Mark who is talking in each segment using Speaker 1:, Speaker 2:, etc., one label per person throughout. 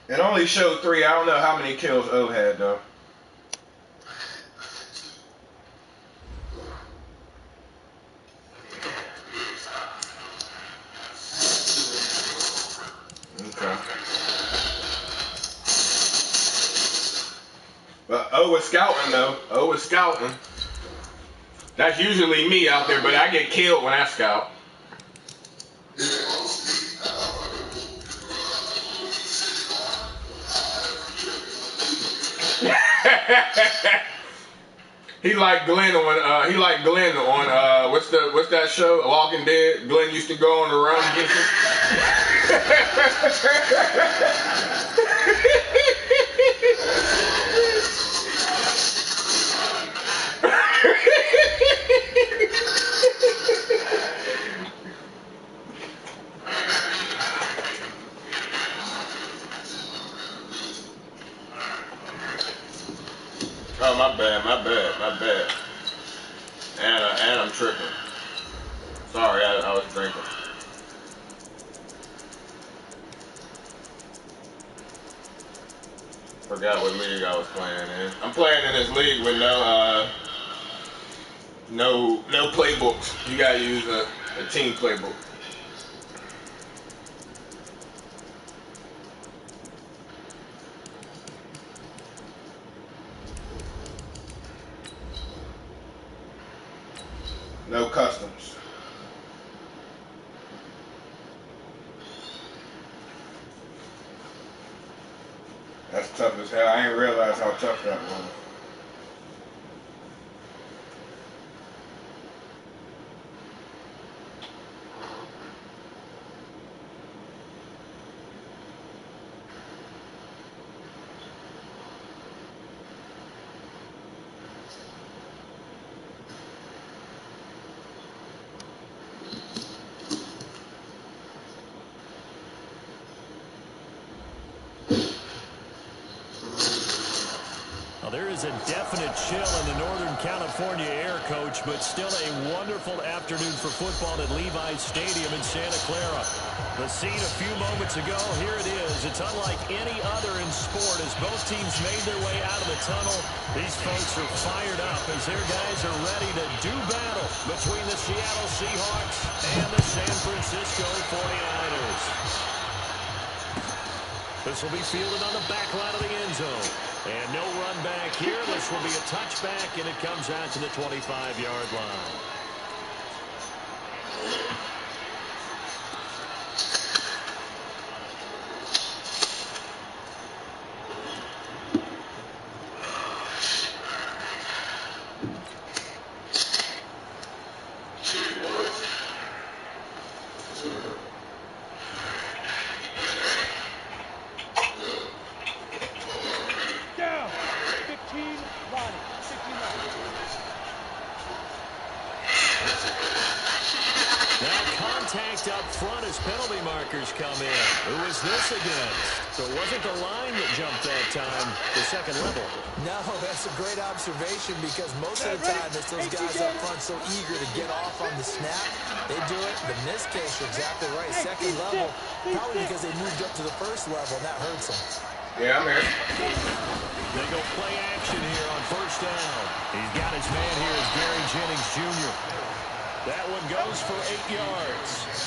Speaker 1: It only showed 3. I don't know how many kills O had though. Okay. But O was scouting though. O was scouting. That's usually me out there, but I get killed when I scout. He like Glenn on what's that show? Walking Dead. Glenn used to go on the run and get him. Oh, my bad. And I'm tripping. Sorry, I was drinking. Forgot what league I was playing in. I'm playing in this league with no playbooks. You gotta use a team playbook. No customs. That's tough as hell. I didn't realize how tough that was.
Speaker 2: There is a definite chill in the Northern California air, Coach, but still a wonderful afternoon for football at Levi's Stadium in Santa Clara. The scene a few moments ago, here it is. It's unlike any other in sport as both teams made their way out of the tunnel. These folks are fired up as their guys are ready to do battle between the Seattle Seahawks and the San Francisco 49ers. This will be fielded on the back line of the end zone. And no run back here. This will be a touchback, and it comes out to the 25-yard line. Up front as penalty markers come in. Who is this against? So it wasn't the line that jumped that time, the second level.
Speaker 3: No, that's a great observation because most of the time it's those guys up front so eager to get off on the snap. They do it, but in this case, you're exactly right. Second level, probably because they moved up to the first level, and that hurts them.
Speaker 1: Yeah, I'm here.
Speaker 2: They go play action here on first down. He's got his man here as Gary Jennings Jr. That one goes for 8 yards.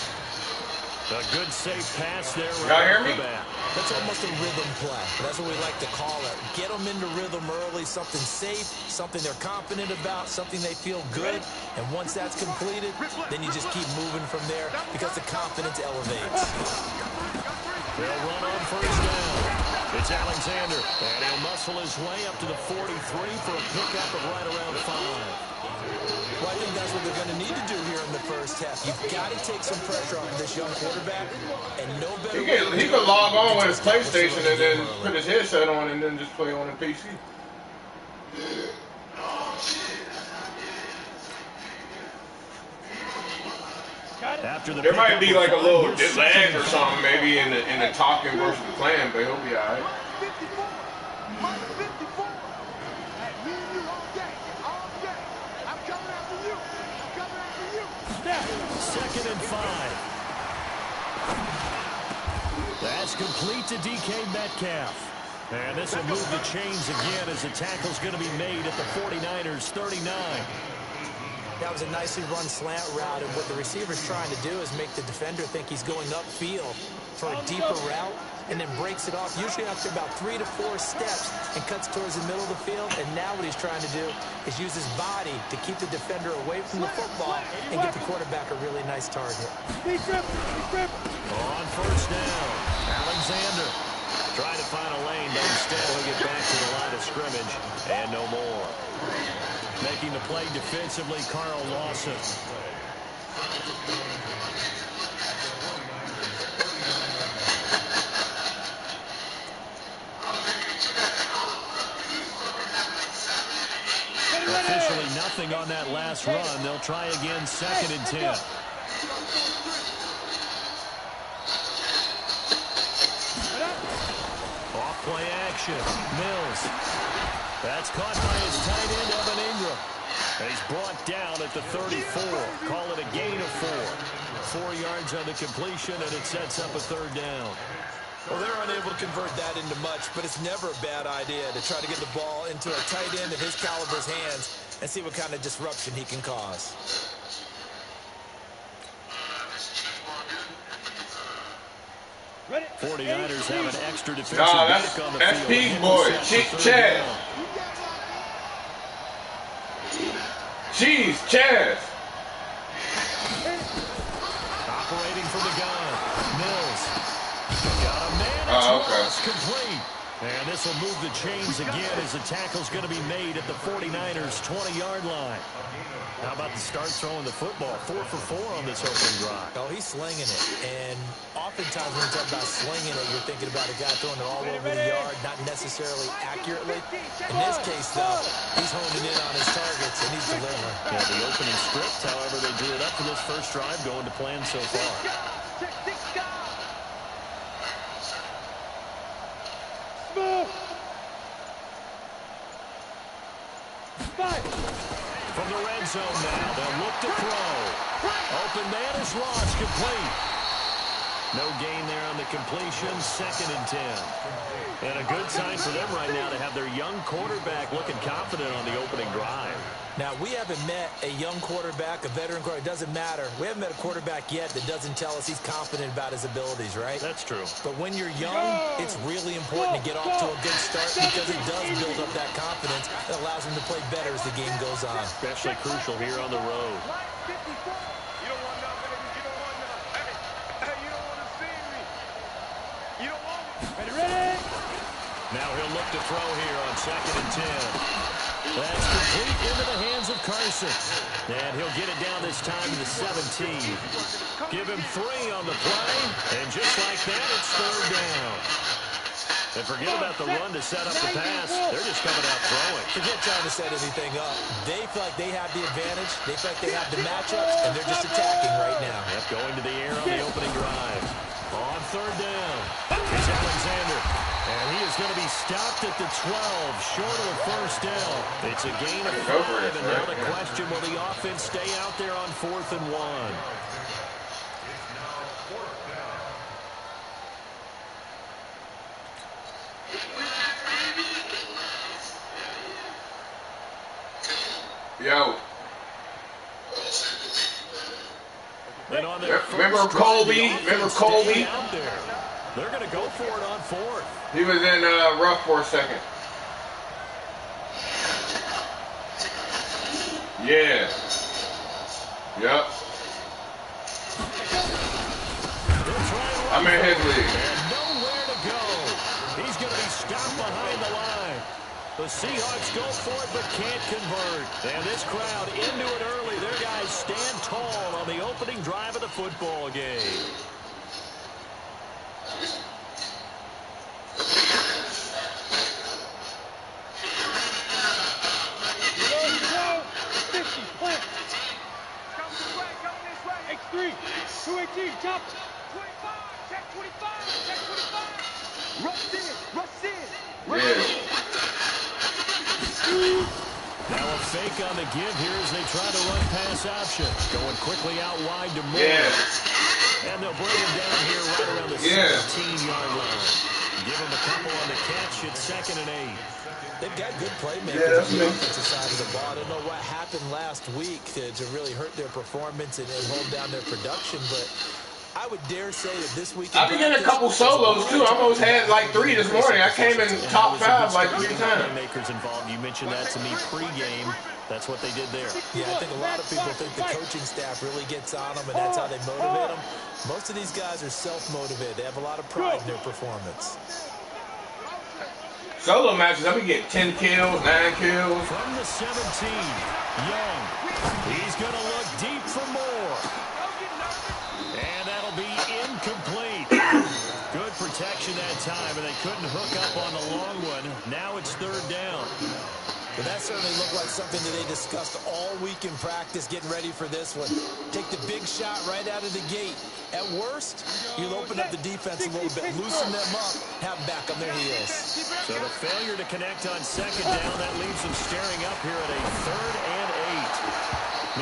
Speaker 2: A good safe pass there right off the bat.
Speaker 3: That's almost a rhythm play. That's what we like to call it. Get them into rhythm early, something safe, something they're confident about, something they feel good. And once that's completed, then you just keep moving from there because the confidence elevates.
Speaker 2: They'll run on first down. It's Alexander, and he'll muscle his way up to the 43 for a pickup of right around 5.
Speaker 3: Well, I think that's what they're going to need to do here in the first half. You've got to take some pressure off this young quarterback, and no better
Speaker 1: he can log on with his PlayStation and then put his headset on and then just play on the PC. There might be like a little lag or something maybe in the talking versus the playing, but he'll be all right.
Speaker 2: Second and 5. That's complete to DK Metcalf. And this will move the chains again as the tackle's going to be made at the 49ers 39.
Speaker 3: That was a nicely run slant route, and what the receiver's trying to do is make the defender think he's going upfield for a deeper route, and then breaks it off, usually after about 3 to 4 steps, and cuts towards the middle of the field. And now what he's trying to do is use his body to keep the defender away from the football and give the quarterback a really nice target.
Speaker 2: On first down, Alexander trying to find a lane, but instead he'll get back to the line of scrimmage, and no more. Making the play defensively, Carl Lawson. Officially nothing on that last run. They'll try again, 2nd and 10. Off play action. Mills. That's caught by his tight end, Evan Ingram. And he's brought down at the 34. Call it a gain of 4. 4 yards on the completion, and it sets up a 3rd down.
Speaker 3: Well, they're unable to convert that into much, but it's never a bad idea to try to get the ball into a tight end of his caliber's hands and see what kind of disruption he can cause.
Speaker 2: Ready? 49ers have an extra defensive back on the field.
Speaker 1: That's P's boy, Chaz. Jeez, Chaz.
Speaker 2: Operating from the gun. Mills. Got a man. It's complete. And this will move the chains again as the tackle's going to be made at the 49ers 20-yard line. How about the start throwing the football? 4 for 4 on this opening drive.
Speaker 3: Oh, he's slinging it. And oftentimes when you talk about slinging it, you're thinking about a guy throwing it all over the yard, not necessarily accurately. In this case, though, he's honing in on his targets, and he's delivering.
Speaker 2: Yeah, the opening script, however, they drew it up for this first drive, going to plan so far. From the red zone now, they'll look to throw. Open man is lost, complete. No gain there on the completion, 2nd and 10. And a good sign for them right now to have their young quarterback looking confident on the opening drive.
Speaker 3: Now, we haven't met a young quarterback, a veteran quarterback. It doesn't matter. We haven't met a quarterback yet that doesn't tell us he's confident about his abilities, right?
Speaker 2: That's true.
Speaker 3: But when you're young, it's really important to get off to a good start because it does build up that confidence that allows him to play better as the game goes on.
Speaker 2: Especially crucial here on the road. Now he'll look to throw here on 2nd and 10. That's complete into the hands of Carson. And he'll get it down this time to the 17. Give him 3 on the play. And just like that, it's 3rd down. And forget about the run to set up the pass. They're just coming out throwing.
Speaker 3: Forget trying to set anything up. They feel like they have the advantage. They feel like they have the matchups, and they're just attacking right now.
Speaker 2: Yep, going to the air on the opening drive. On 3rd down, it's Alexander. And he is going to be stopped at the 12, short of a first down. It's a gain of 5, and now the question, will the offense stay out there on 4th and 1?
Speaker 1: Yo.
Speaker 2: Remember
Speaker 1: Colby?
Speaker 2: They're going to go for it on 4th.
Speaker 1: He was in rough for a second. Yeah. Yep. I'm in his league.
Speaker 2: And nowhere to go. He's going to be stopped behind the line. The Seahawks go for it but can't convert. And this crowd into it early. Their guys stand tall on the opening drive of the football game.
Speaker 4: X3, 218, jump. 25, check 25, check 25. Rush in.
Speaker 2: Now a fake on the give here as they try to run pass option. Going quickly out wide to Moore.
Speaker 1: Yeah.
Speaker 2: And they'll bring him down here right around the 6 17-yard line. Give them a couple on the catch. It's 2nd and 8.
Speaker 3: They've got good playmakers on the offensive side of the ball. I don't know what happened last week to really hurt their performance and hold down their production, but I would dare say that this week
Speaker 1: I've been getting a couple solos too. I almost had like 3 this morning. I came in top 5 like 3 times.
Speaker 2: Playmakers involved. You mentioned that to me pregame. That's what they did there.
Speaker 3: Yeah, I think a lot of people think the coaching staff really gets on them, and that's how they motivate them. Most of these guys are self-motivated. They have a lot of pride in their performance.
Speaker 1: Solo matches, I've been getting 10 kills, 9 kills.
Speaker 2: From the 17, Young. He's going to look deep for more. And that'll be incomplete. Good protection that time, and they couldn't hook up on the long one. Now it's 3rd down.
Speaker 3: But that certainly looked like something that they discussed all week in practice, getting ready for this one. Take the big shot right out of the gate. At worst, you'll open up the defense a little bit, loosen them up, have them back on their heels.
Speaker 2: So the failure to connect on 2nd down, that leaves them staring up here at a 3rd and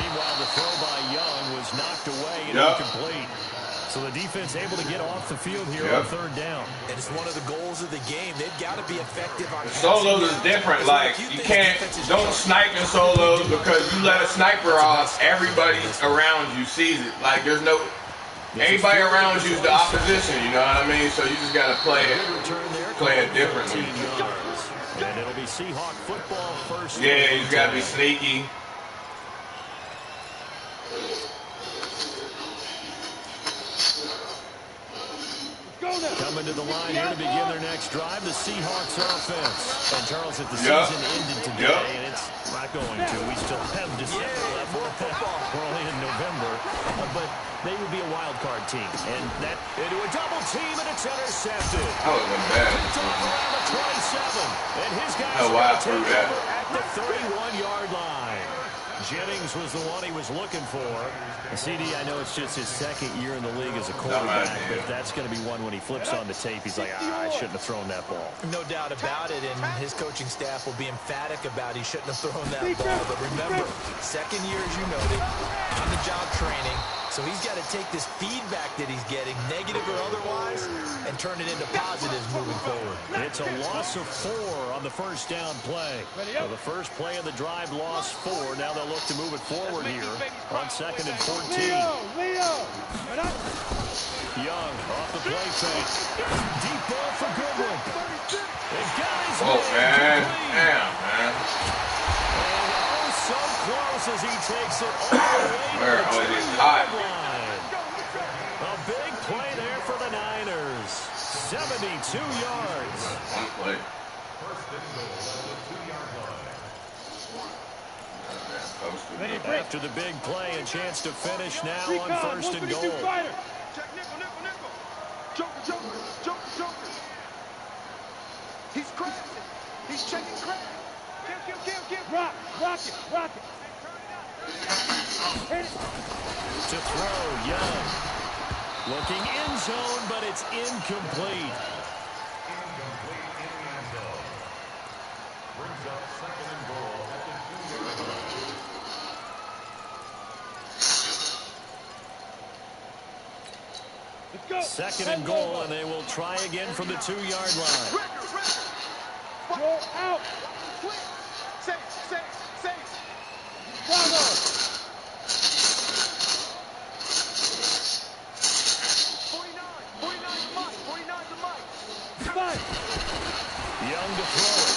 Speaker 2: 8. Meanwhile, the throw by Young was knocked away and incomplete. So the defense able to get off the field here on 3rd down.
Speaker 3: And it's one of the goals of the game. They've got to be effective on
Speaker 1: solos is different. Like, you don't snipe in solos because you let a sniper off, everybody around you sees it. Like, there's no, everybody around you is the opposition, you know what I mean? So you just got to play it differently.
Speaker 2: And it'll be Seahawk football first.
Speaker 1: Yeah, you got to be sneaky.
Speaker 2: Coming to the line here to begin their next drive, the Seahawks offense. And Charles, if the season ended today, and it's not going to, we still have December left. We're only in November, but they would be a wild card team. And that into a double team, and it's intercepted.
Speaker 1: That was bad.
Speaker 2: Around the 27, and his guys are going to take over at the 31-yard line. Jennings was the one he was looking for. CD, I know it's just his 2nd year in the league as a quarterback, but that's going to be one when he flips on the tape, he's like, I shouldn't have thrown that ball.
Speaker 3: No doubt about it, and his coaching staff will be emphatic about he shouldn't have thrown that ball. But remember, 2nd year, as you noted, on-the-job training, so he's got to take this feedback that he's getting, negative or otherwise, and turn it into positives moving forward.
Speaker 2: It's a loss of 4 on the 1st down play. So the first play of the drive lost 4. Now they'll look to move it forward here on 2nd and 14. Young off the play fake. Deep ball for Goodwin. And guys,
Speaker 1: man. Damn, man.
Speaker 2: And oh, so close as he takes it all the way to the 2-yard line. A big play there for the Niners. 72 yards.
Speaker 1: One play.
Speaker 2: After the big play, a chance to finish now on 1st and goal.
Speaker 4: Check nickel, nickel, nickel. Joker. He's crashing. He's checking crash. Kill. Rock it. Hit it.
Speaker 2: To throw, Young. Looking in zone, but it's incomplete. Brings up 2nd and goal at the 2-yard line.
Speaker 4: Let's go.
Speaker 2: 2nd and goal, and they will try again from the 2-yard line.
Speaker 4: Go out. Safe. Bravo. 49 to Mike.
Speaker 2: Young to throw it.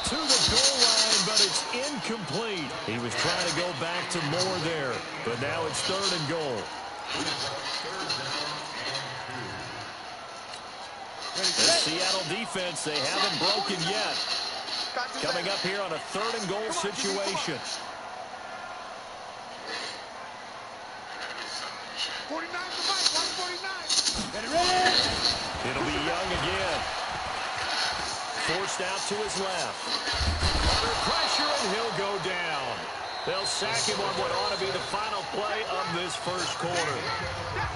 Speaker 2: To the goal line, but it's incomplete. He was trying to go back to Moore there, but now it's 3rd and goal. The Seattle defense, they haven't broken yet. Coming up here on a 3rd and goal situation.
Speaker 4: 49 to Mike. 149.
Speaker 2: It'll be Young again. Forced out to his left. Under pressure, and he'll go down. They'll sack him on what ought to be the final play of this 1st quarter.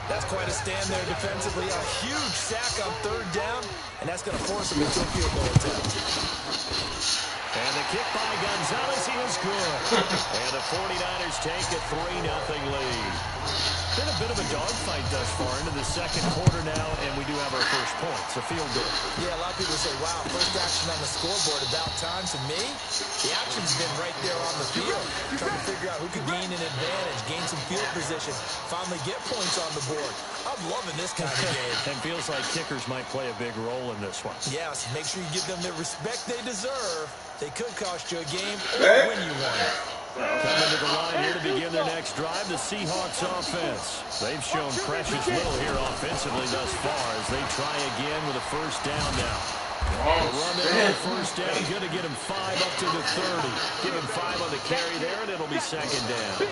Speaker 3: That's quite a stand there defensively. A huge sack on 3rd down, and that's going to force him into a field goal attempt.
Speaker 2: And the kick by Gonzalez is good. And the 49ers take a 3-0 lead. Been a bit of a dogfight thus far into the second quarter now, and we do have our first points, a field goal.
Speaker 3: Yeah, a lot of people say, wow, first action on the scoreboard, about time. To me, the action's been right there on the field. Trying to figure out who could gain an advantage, gain some field position, finally get points on the board. I'm loving this kind of game.
Speaker 2: And feels like kickers might play a big role in this one.
Speaker 3: Yes, make sure you give them the respect they deserve. They could cost you a game or win you one.
Speaker 2: Coming to the line here to begin their next drive, the Seahawks offense. They've shown precious little here offensively thus far as they try again with a first down now. They'll run their first down, good to get him 5 up to the 30. Give him 5 on the carry there, and it'll be second down.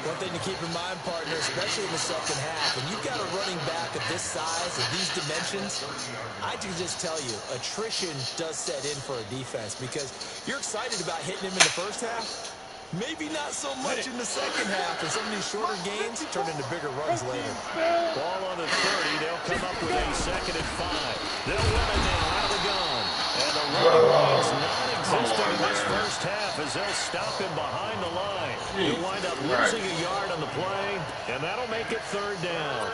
Speaker 3: One thing to keep in mind, partner, especially in the second half, when you've got a running back of this size, of these dimensions, I can just tell you, attrition does set in for a defense because you're excited about hitting him in the first half. Maybe not so much in the second half, and some of these shorter gains turn into bigger runs later.
Speaker 2: Ball on the 30. They'll come up with a second and 5. They'll run it now out of the gun. And the running lane's non-existent in this first half as they'll stop him behind the line. He'll wind up losing a yard on the play, and that'll make it third down.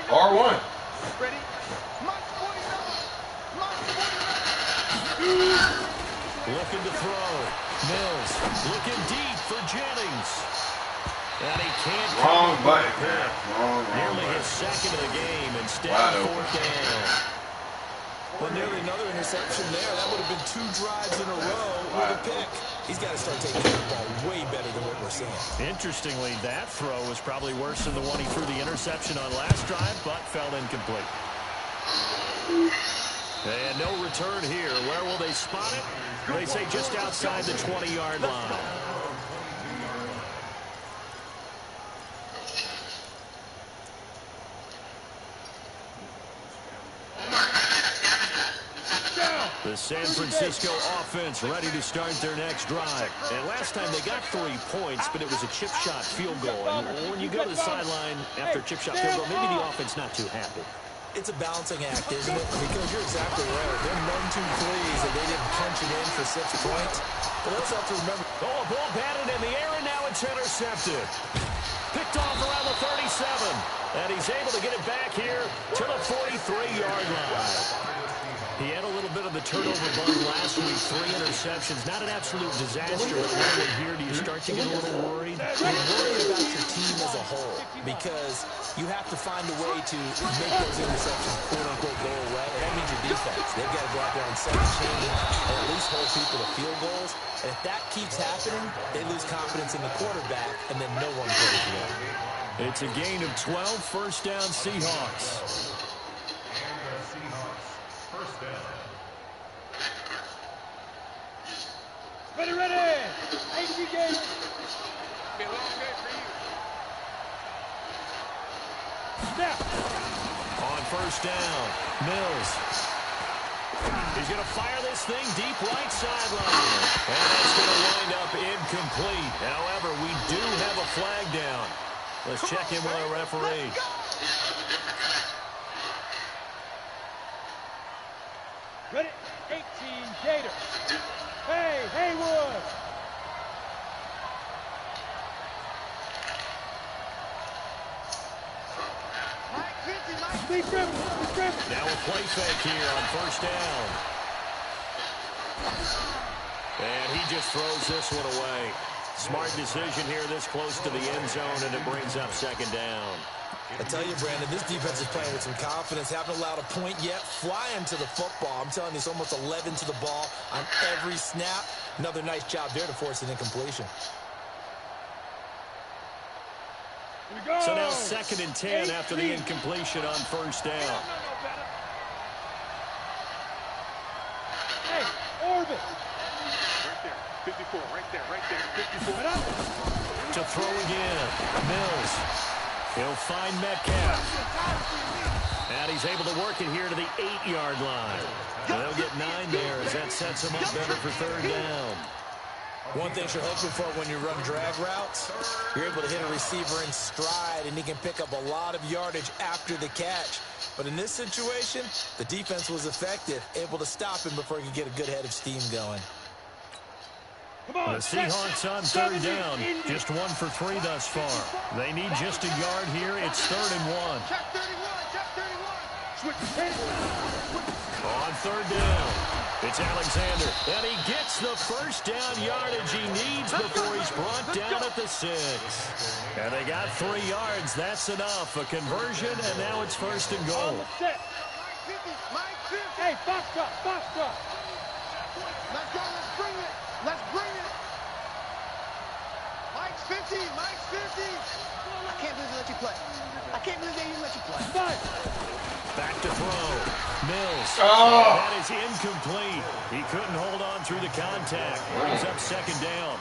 Speaker 1: R1.
Speaker 4: Ready?
Speaker 2: Looking to throw. Mills looking deep for Jennings. And he can't.
Speaker 1: Wrong button.
Speaker 2: Nearly his second of the game. Instead, fourth down.
Speaker 3: Well, nearly another interception there. That would have been 2 drives in a row with a pick. He's got to start taking the ball way better than what we're seeing.
Speaker 2: Interestingly, that throw was probably worse than the one he threw the interception on last drive, but fell incomplete. And no return here. Where will they spot it? They say just outside the 20-yard line. The San Francisco offense ready to start their next drive. And last time they got 3 points, but it was a chip shot field goal. And when you go to the sideline after a chip shot field goal, maybe the offense not too happy.
Speaker 3: It's a balancing act, isn't it? Because you're exactly right. They're 1-2-3s and they didn't punch it in for 6 points. But let's have to remember.
Speaker 2: Oh, a ball batted in the air, and now it's intercepted. Picked off around the 37. And he's able to get it back here to the 43-yard line. He had a little bit of the turnover bug last week, 3 interceptions. Not an absolute disaster, but right here, do you start to get a little worried?
Speaker 3: You're worried about your team as a whole because you have to find a way to make those interceptions, quote-unquote, go away. And that means your defense. They've got to go out there and set a chain and at least hold people to field goals. And if that keeps happening, they lose confidence in the quarterback, and then no one plays well.
Speaker 2: It's a gain of 12, first down Seahawks.
Speaker 4: Ready, ready! AC Gators! Be a long day for you. Snap!
Speaker 2: On first down, Mills. He's going to fire this thing deep right sideline. And that's going to wind up incomplete. However, we do have a flag down. Let's check in with our referee.
Speaker 4: Ready? 18 Gators. Hey, Haywood!
Speaker 2: Now a play fake here on first down. And he just throws this one away. Smart decision here this close to the end zone, and it brings up second down.
Speaker 3: I tell you, Brandon, this defense is playing with some confidence. Haven't allowed a point yet. Flying to the football. I'm telling you, it's almost 11 to the ball on every snap. Another nice job there to force an incompletion.
Speaker 2: So now second and 10 after the incompletion on first down.
Speaker 4: Hey, Orbit! Right there, 54, right there, 54.
Speaker 2: To throw again, Mills. He'll find Metcalf. And he's able to work it here to the 8-yard line. And they'll get 9 there as that sets him up better for 3rd down.
Speaker 3: One thing you're hoping for when you run drag routes, you're able to hit a receiver in stride, and he can pick up a lot of yardage after the catch. But in this situation, the defense was effective, able to stop him before he could get a good head of steam going.
Speaker 2: The Seahawks on 3rd down, just 1 for 3 thus far. They need just a yard here. It's 3rd and 1. On 3rd down, it's Alexander, and he gets the first down yardage he needs before he's brought down at the 6. And they got 3 yards. That's enough. A conversion, and now it's 1st and goal.
Speaker 4: Hey, box drop, box drop. Let's go, let's bring it. Let's bring it. Mike's 50, Mike's 50. I can't believe they let you play. I can't believe they even let you play.
Speaker 2: Back to throw. Mills.
Speaker 1: Oh.
Speaker 2: That is incomplete. He couldn't hold on through the contact. Brings up 2nd down.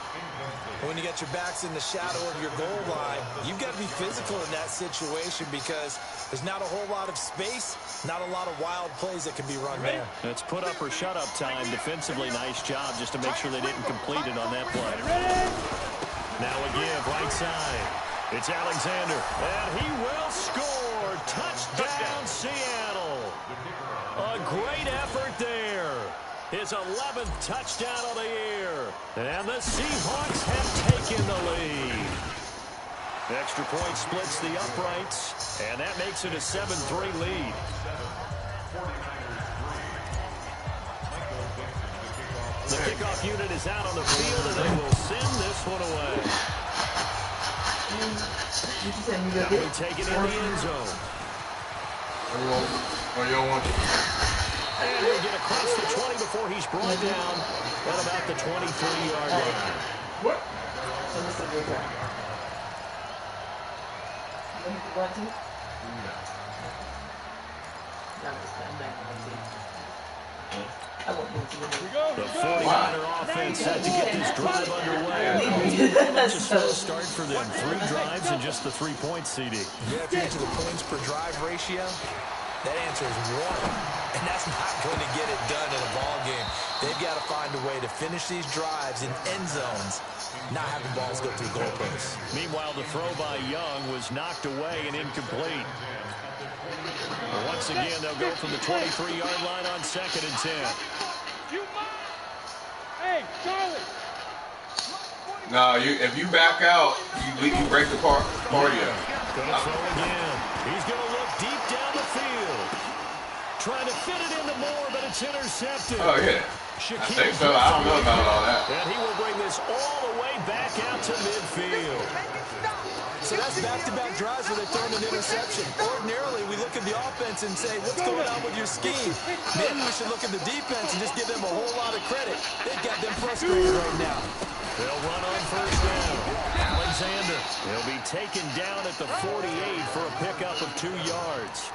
Speaker 3: When you get your backs in the shadow of your goal line, you've got to be physical in that situation because there's not a whole lot of space, not a lot of wild plays that can be run there.
Speaker 2: It's put up or shut up time. Defensively, nice job just to make sure they didn't complete it on that play. Now a give, right side. It's Alexander, and he will score. Touchdown, Seattle. A great effort there. His 11th touchdown of the year. And the Seahawks have taken the lead. Extra point splits the uprights, and that makes it a 7-3 lead. The kickoff unit is out on the field, and they will send this one away. That will take it in the end zone.
Speaker 1: Oh, you don't want to.
Speaker 2: And he'll get across the 20 before he's brought down at about the 23-yard line.
Speaker 1: What?
Speaker 2: The 49er offense set to get this drive underway. That's a slow start for them. 3 drives and just the 3 points, CD.
Speaker 3: Yeah, if you get to the points per drive ratio, that answer is 1. And that's not going to get it done in a ball game. They've got to find a way to finish these drives in end zones, not having balls go through goalposts.
Speaker 2: Meanwhile, the throw by Young was knocked away and incomplete. Once again, they'll go from the 23-yard line on 2nd and 10.
Speaker 4: Hey, Charlie.
Speaker 1: No, if you back out, you break the party up.
Speaker 2: Gonna throw again. He's gonna look deep down the field. Trying to fit it into Moore, but it's intercepted.
Speaker 1: Oh, yeah. I think so. I don't know about all that.
Speaker 2: And he will bring this all the way back out to midfield.
Speaker 3: So that's back-to-back drives where they throw an interception. Ordinarily, we look at the offense and say, what's going on with your scheme? Maybe we should look at the defense and just give them a whole lot of credit. They've got them frustrated right now.
Speaker 2: They'll run on 1st down. Alexander, he'll be taken down at the 48 for a pickup of 2 yards.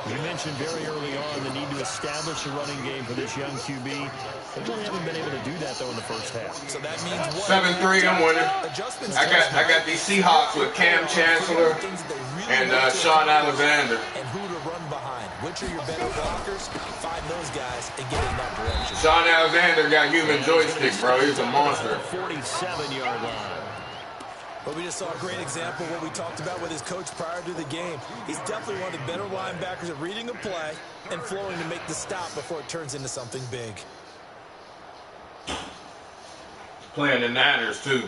Speaker 2: You mentioned very early on the need to establish a running game for this young QB. They really haven't been able to do that, though, in the first half.
Speaker 3: So that means what?
Speaker 1: 7-3, I'm winning. I got these Seahawks with Cam Chancellor and Sean Alexander.
Speaker 3: And who to run behind. Which are your better blockers? Find those guys and get in that direction.
Speaker 1: Sean Alexander got human joystick, bro. He's a monster.
Speaker 2: 47-yard line.
Speaker 3: But we just saw a great example of what we talked about with his coach prior to the game. He's definitely one of the better linebackers at reading a play and flowing to make the stop before it turns into something big.
Speaker 1: Playing the Niners, too.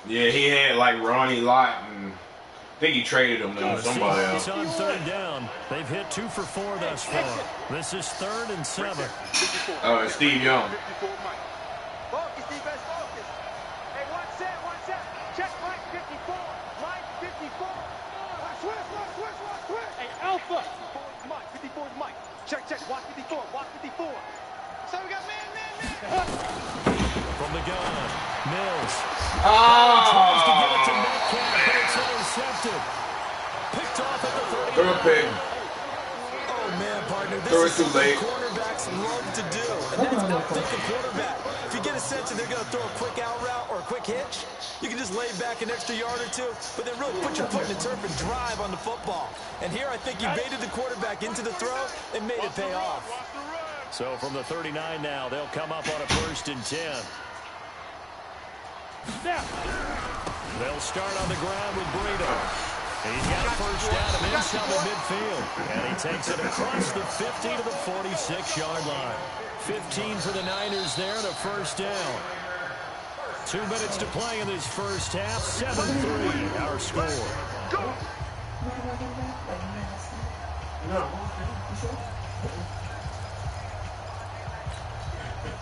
Speaker 1: Yeah, he had, like, Ronnie Lott, and I think he traded him to somebody else.
Speaker 2: On 3rd down. They've hit 2 for 4 thus far. This is 3rd and 7.
Speaker 1: Oh, it's Steve Young.
Speaker 4: Focus, defense, focus. Hey, one set. Check Mike 54. Mike 54. Switch. Hey, Alpha. 54 is Mike. 54 is Mike. Check. Watch 54. Watch 54. So we got man.
Speaker 2: From the gun, Mills.
Speaker 1: Oh!
Speaker 2: Tries to get it to Metcalf, but it's intercepted. Picked off at the 30.
Speaker 1: Good pick.
Speaker 3: Oh, man, partner, Andrew,
Speaker 1: Throw
Speaker 3: this
Speaker 1: it
Speaker 3: is
Speaker 1: too late.
Speaker 3: something cornerbacks love to do, and that's outthink a quarterback. If you get a sense that they're going to throw a quick out route or a quick hitch, you can just lay back an extra yard or two, but then really put your foot in the turf and drive on the football. And here I think you baited the quarterback into the throw and made it pay off.
Speaker 2: So from the 39 now, they'll come up on a 1st and 10. They'll start on the ground with Brito. He's got a first down and then some at midfield. And he takes it across the 50 to the 46-yard line. 15 for the Niners there and a first down. 2 minutes to play in this first half. 7-3 our score.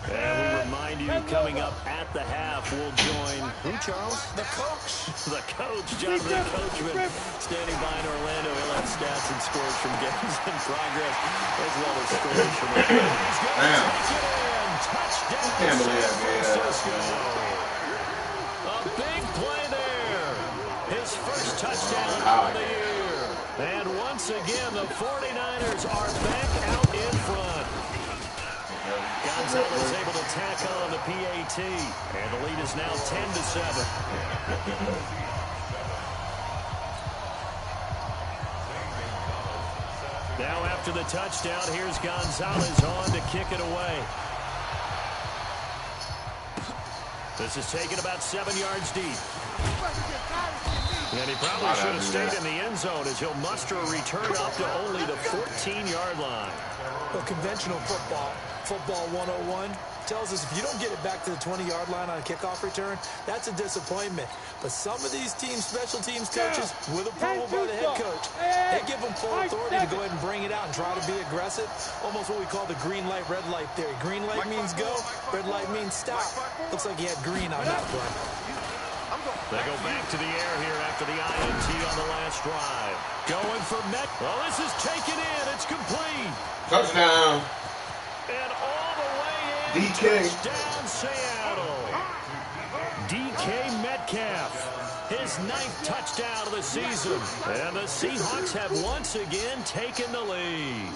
Speaker 2: And we remind you, coming up at the half, we'll join, who, Charles?
Speaker 3: The coach.
Speaker 2: The coach, Jonathan Coachman, standing by in Orlando. He'll have stats and scores from games in progress, as well as scores from the game. He's going to take it in. Touchdown,
Speaker 1: Can't believe
Speaker 2: San
Speaker 1: that,
Speaker 2: Francisco. A big play there. His first touchdown of the year. And once again, the 49ers are back out in front. Gonzalez able to tack on the PAT, and the lead is now 10-7. Now after the touchdown, here's Gonzalez on to kick it away. This is taken about 7 yards deep. And he probably should have stayed in the end zone as he'll muster a return up to only the 14-yard line.
Speaker 3: Well, conventional football 101, tells us if you don't get it back to the 20-yard line on a kickoff return, that's a disappointment. But some of these teams, special teams coaches, with approval by the head coach, they give them full authority to go ahead and bring it out and try to be aggressive. Almost what we call the green light, red light theory. Green light means go, red light means stop. Looks like he had green on that play.
Speaker 2: They go back to the air here after the INT on the last drive. Going for Met. Well, this is taken in. It's complete.
Speaker 1: Touchdown.
Speaker 2: And all the way in.
Speaker 1: DK.
Speaker 2: Touchdown, Seattle. DK Metcalf. His 9th touchdown of the season. And the Seahawks have once again taken the lead.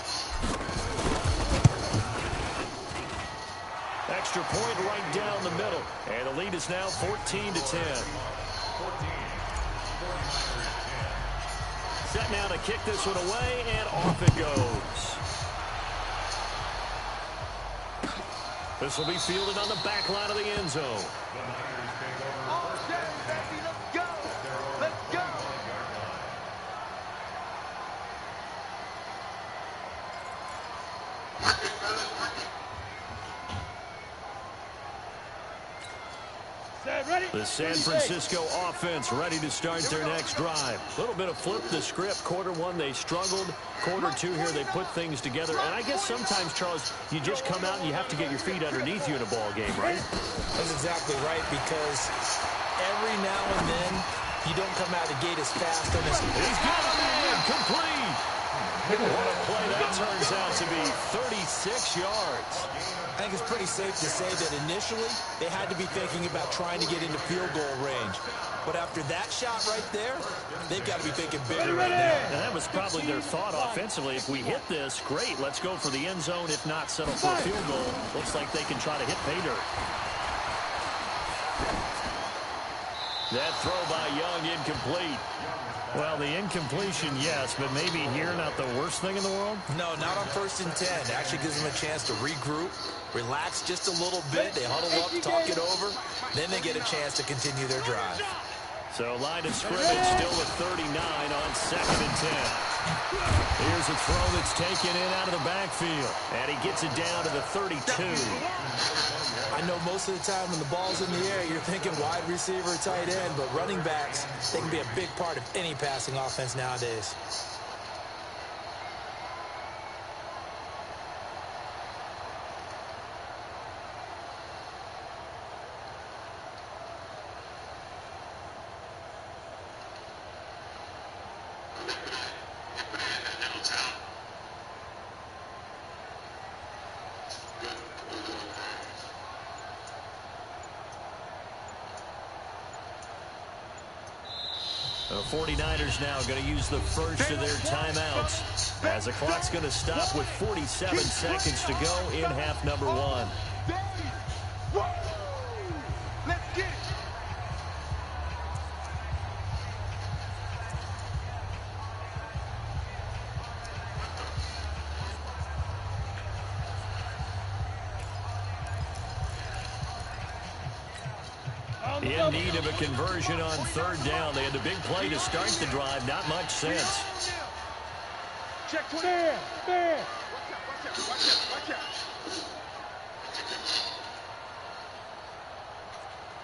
Speaker 2: Extra point right down the middle. And the lead is now 14-10. Set now to kick this one away, and off it goes. This will be fielded on the back line of the end zone.
Speaker 4: All set, baby, let's go. Let's go.
Speaker 2: The San Francisco offense ready to start their next drive. A little bit of flip the script. Quarter one, they struggled. Quarter two here, they put things together. And I guess sometimes, Charles, you just come out and you have to get your feet underneath you in a ball game, right?
Speaker 3: That's exactly right, because every now and then, you don't come out of the gate as fast and as...
Speaker 2: He's got a man complete. What a play that turns out to be. 36 yards.
Speaker 3: I think it's pretty safe to say that initially they had to be thinking about trying to get into field goal range. But after that shot right there, they've got to be thinking bigger right now.
Speaker 2: And that was probably their thought offensively. If we hit this, great, let's go for the end zone. If not, settle for a field goal. Looks like they can try to hit pay dirt. That throw by Young incomplete. Well, the incompletion, yes, but maybe here not the worst thing in the world?
Speaker 3: No, not on 1st and 10. It actually gives them a chance to regroup, relax just a little bit. They huddle up, talk it over. Then they get a chance to continue their drive.
Speaker 2: So line of scrimmage still with 39 on 2nd and 10. Here's a throw that's taken in out of the backfield. And he gets it down to the 32.
Speaker 3: I know most of the time when the ball's in the air, you're thinking wide receiver, tight end, but running backs, they can be a big part of any passing offense nowadays.
Speaker 2: The 49ers now going to use the first of their timeouts as the clock's going to stop with 47 seconds to go in half number 1.
Speaker 4: Let's get it.
Speaker 2: In need of a conversion on third down. They had the big play to start the drive. Not much sense.
Speaker 4: Check 20. There. Watch out.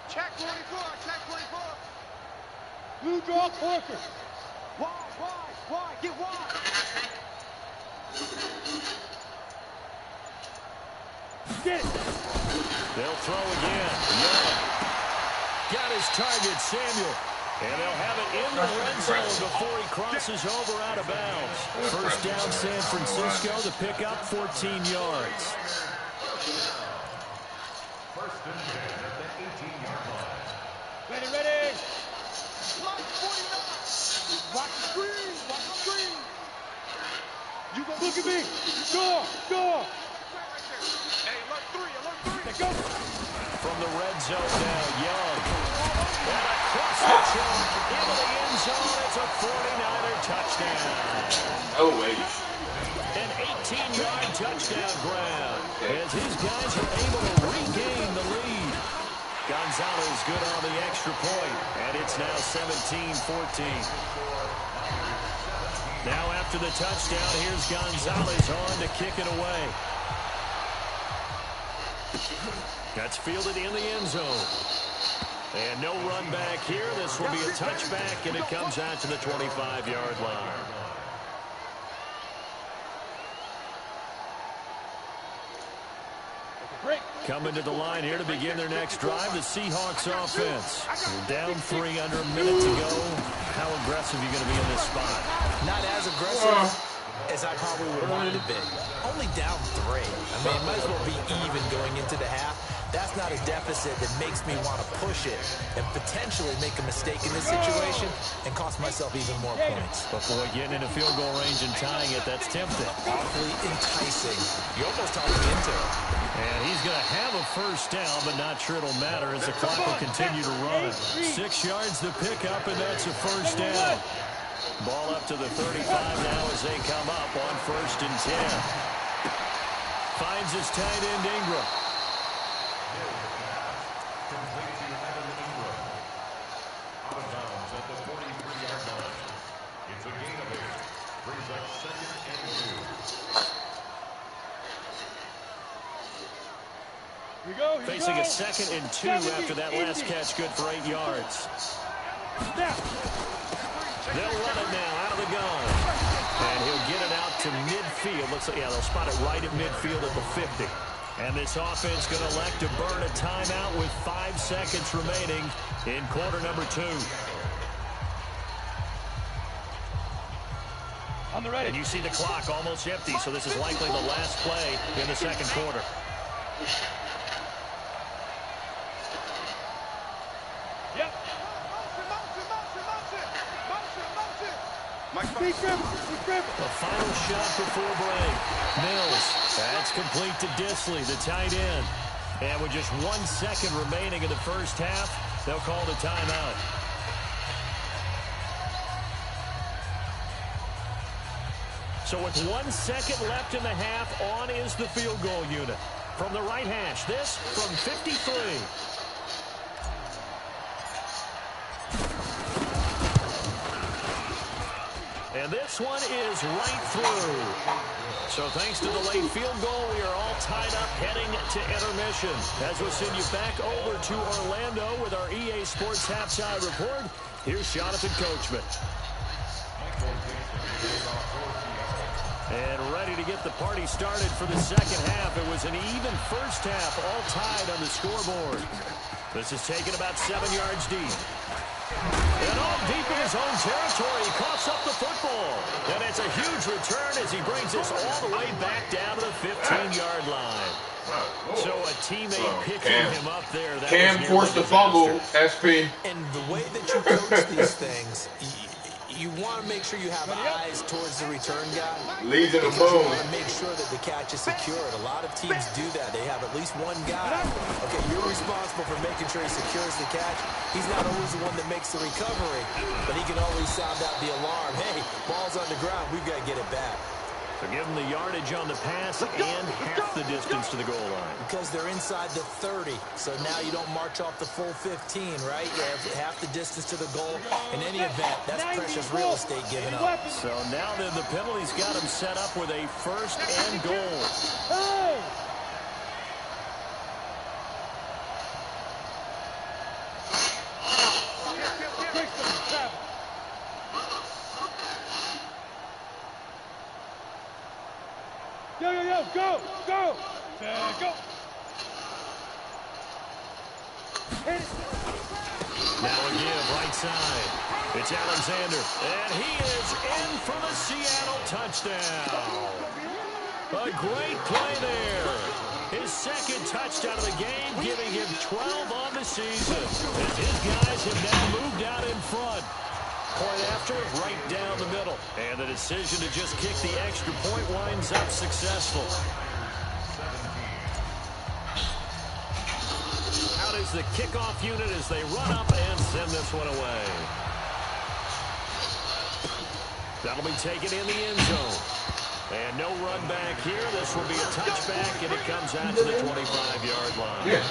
Speaker 4: Check 24. Blue draw Parker. Wide. Get wide. Get it.
Speaker 2: They'll throw again. Young got his target, Samuel. And they'll have it in the red zone before he crosses over out of bounds. First down, San Francisco to pick up 14 yards.
Speaker 5: First and 10 at the 18-yard line.
Speaker 4: Ready. Line 49. Watch the screen. You go. Look at me. Door. Hey, alert 3. Let's go.
Speaker 2: From the red zone now, Young. And across the trunk into the end zone. It's a 49er touchdown.
Speaker 1: Oh, wait.
Speaker 2: An 18-yard touchdown grab as his guys are able to regain the lead. Gonzalez good on the extra point, and it's now 17-14. Now after the touchdown, here's Gonzalez on to kick it away. That's fielded in the end zone. And no run back here. This will be a touchback, and it comes out to the 25-yard line. Coming to the line here to begin their next drive, the Seahawks offense. They're down 3 under a minute to go. How aggressive are you going to be in this spot?
Speaker 3: Not as aggressive as I probably would want to be. Only down 3. I mean, it might as well be even going into the half. That's not a deficit that makes me want to push it and potentially make a mistake in this situation and cost myself even more points.
Speaker 2: But boy, getting into field goal range and tying it, that's tempting.
Speaker 3: Awfully enticing. You almost talked me into it.
Speaker 2: And he's going to have a first down, but not sure it'll matter as the clock will continue to run. 6 yards to pick up, and that's a first down. Ball up to the 35 now as they come up on 1st and 10. Finds his tight end, Ingram.
Speaker 5: Out of bounds at the 43-yard line. It's a gain of 8. Brings up 2nd and 2.
Speaker 4: Here we go.
Speaker 2: Facing a 2nd and 2 after that last catch, good for 8 yards. They'll run it now out of the gun. And he'll get it out to midfield. Looks like, yeah, they'll spot it right at midfield at the 50. And this offense going to elect to burn a timeout with 5 seconds remaining in quarter number 2.
Speaker 4: On the ready.
Speaker 2: And you see the clock almost empty, so this is likely the last play in the second quarter.
Speaker 4: Yep. Motion.
Speaker 2: The final shot before break. Mills. That's complete to Disley, the tight end. And with just 1 second remaining in the first half, they'll call the timeout. So with 1 second left in the half, on is the field goal unit. From the right hash, this from 53. And this one is right through. So thanks to the late field goal, we are all tied up heading to intermission. As we'll send you back over to Orlando with our EA Sports Halftime Report, here's Jonathan Coachman. And ready to get the party started for the second half. It was an even first half, all tied on the scoreboard. This is taken about 7 yards deep. And all deep in his own territory, he coughs up the football. And it's a huge return as he brings us all the way back down to the 15-yard line. So a teammate picking him up there.
Speaker 1: Cam forced the fumble, SP.
Speaker 3: And the way that you coach these things, You want to make sure you have eyes towards the return guy.
Speaker 1: Legion of
Speaker 3: Because you
Speaker 1: Boom.
Speaker 3: want to make sure that the catch is secured. A lot of teams do that. They have at least one guy. Okay, you're responsible for making sure he secures the catch. He's not always the one that makes the recovery, but he can always sound out the alarm. Hey, ball's on the ground. We've got to get it back.
Speaker 2: So give them the yardage on the pass and half the distance to the goal line.
Speaker 3: Because they're inside the 30, so now you don't march off the full 15, right? You have half the distance to the goal. In any event, that's precious real estate given up.
Speaker 2: So now then the penalty's got them set up with a first and goal.
Speaker 4: Hey! Yo, yo, yo, go, go, go. Hit it.
Speaker 2: Now a give, right side. It's Alexander, and he is in for the Seattle touchdown. A great play there. His second touchdown of the game, giving him 12 on the season. As his guys have now moved out in front. Point after, right down the middle. And the decision to just kick the extra point winds up successful. Out is the kickoff unit as they run up and send this one away. That'll be taken in the end zone. And no run back here. This will be a touchback, and it comes out to the 25-yard line.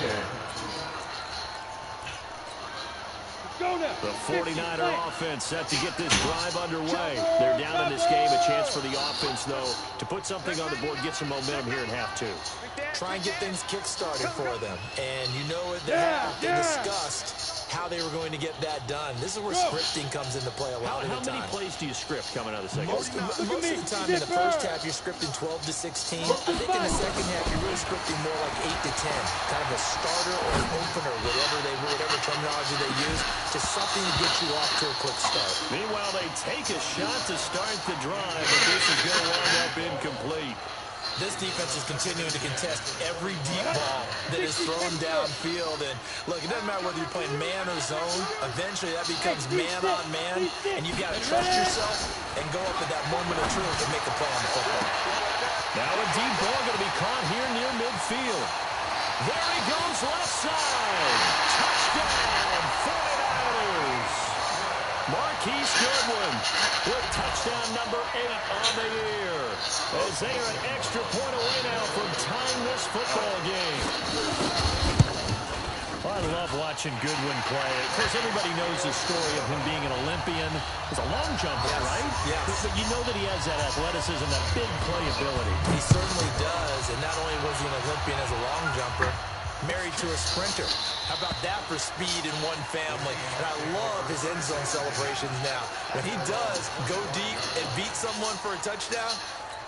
Speaker 2: The 49er offense set to get this drive underway. They're down in this game. A chance for the offense, though, to put something on the board, get some momentum here in half two.
Speaker 3: Try and get things kick-started for them. And you know at the half, they discussed how they were going to get that done. This is where scripting comes into play a lot of the time.
Speaker 2: How many plays do you script coming out of the second?
Speaker 3: Most of the time in the first half, you're scripting 12 to 16. I think in the second half, you're really scripting more like 8 to 10. Kind of a starter or an opener, whatever terminology they use. Just something to get you off to a quick start.
Speaker 2: Meanwhile, they take a shot to start the drive, but this is going to wind up incomplete.
Speaker 3: This defense is continuing to contest every deep ball that is thrown downfield. And look, it doesn't matter whether you're playing man or zone. Eventually, that becomes man on man, and you've got to trust yourself and go up at that moment of truth and make the play on the football.
Speaker 2: Now a deep ball going to be caught here near midfield. There he goes, left side. Touchdown, 49ers. Marquise Goodwin with touchdown number 8 on the year. As they are an extra point away now from tying this football game. I love watching Goodwin play. Of course, everybody knows the story of him being an Olympian. He's a long jumper, right?
Speaker 3: Yes.
Speaker 2: But you know that he has that athleticism, that big playability.
Speaker 3: He certainly does. And not only was he an Olympian as a long jumper, married to a sprinter. How about that for speed in one family? And I love his end zone celebrations now. When he does go deep and beat someone for a touchdown,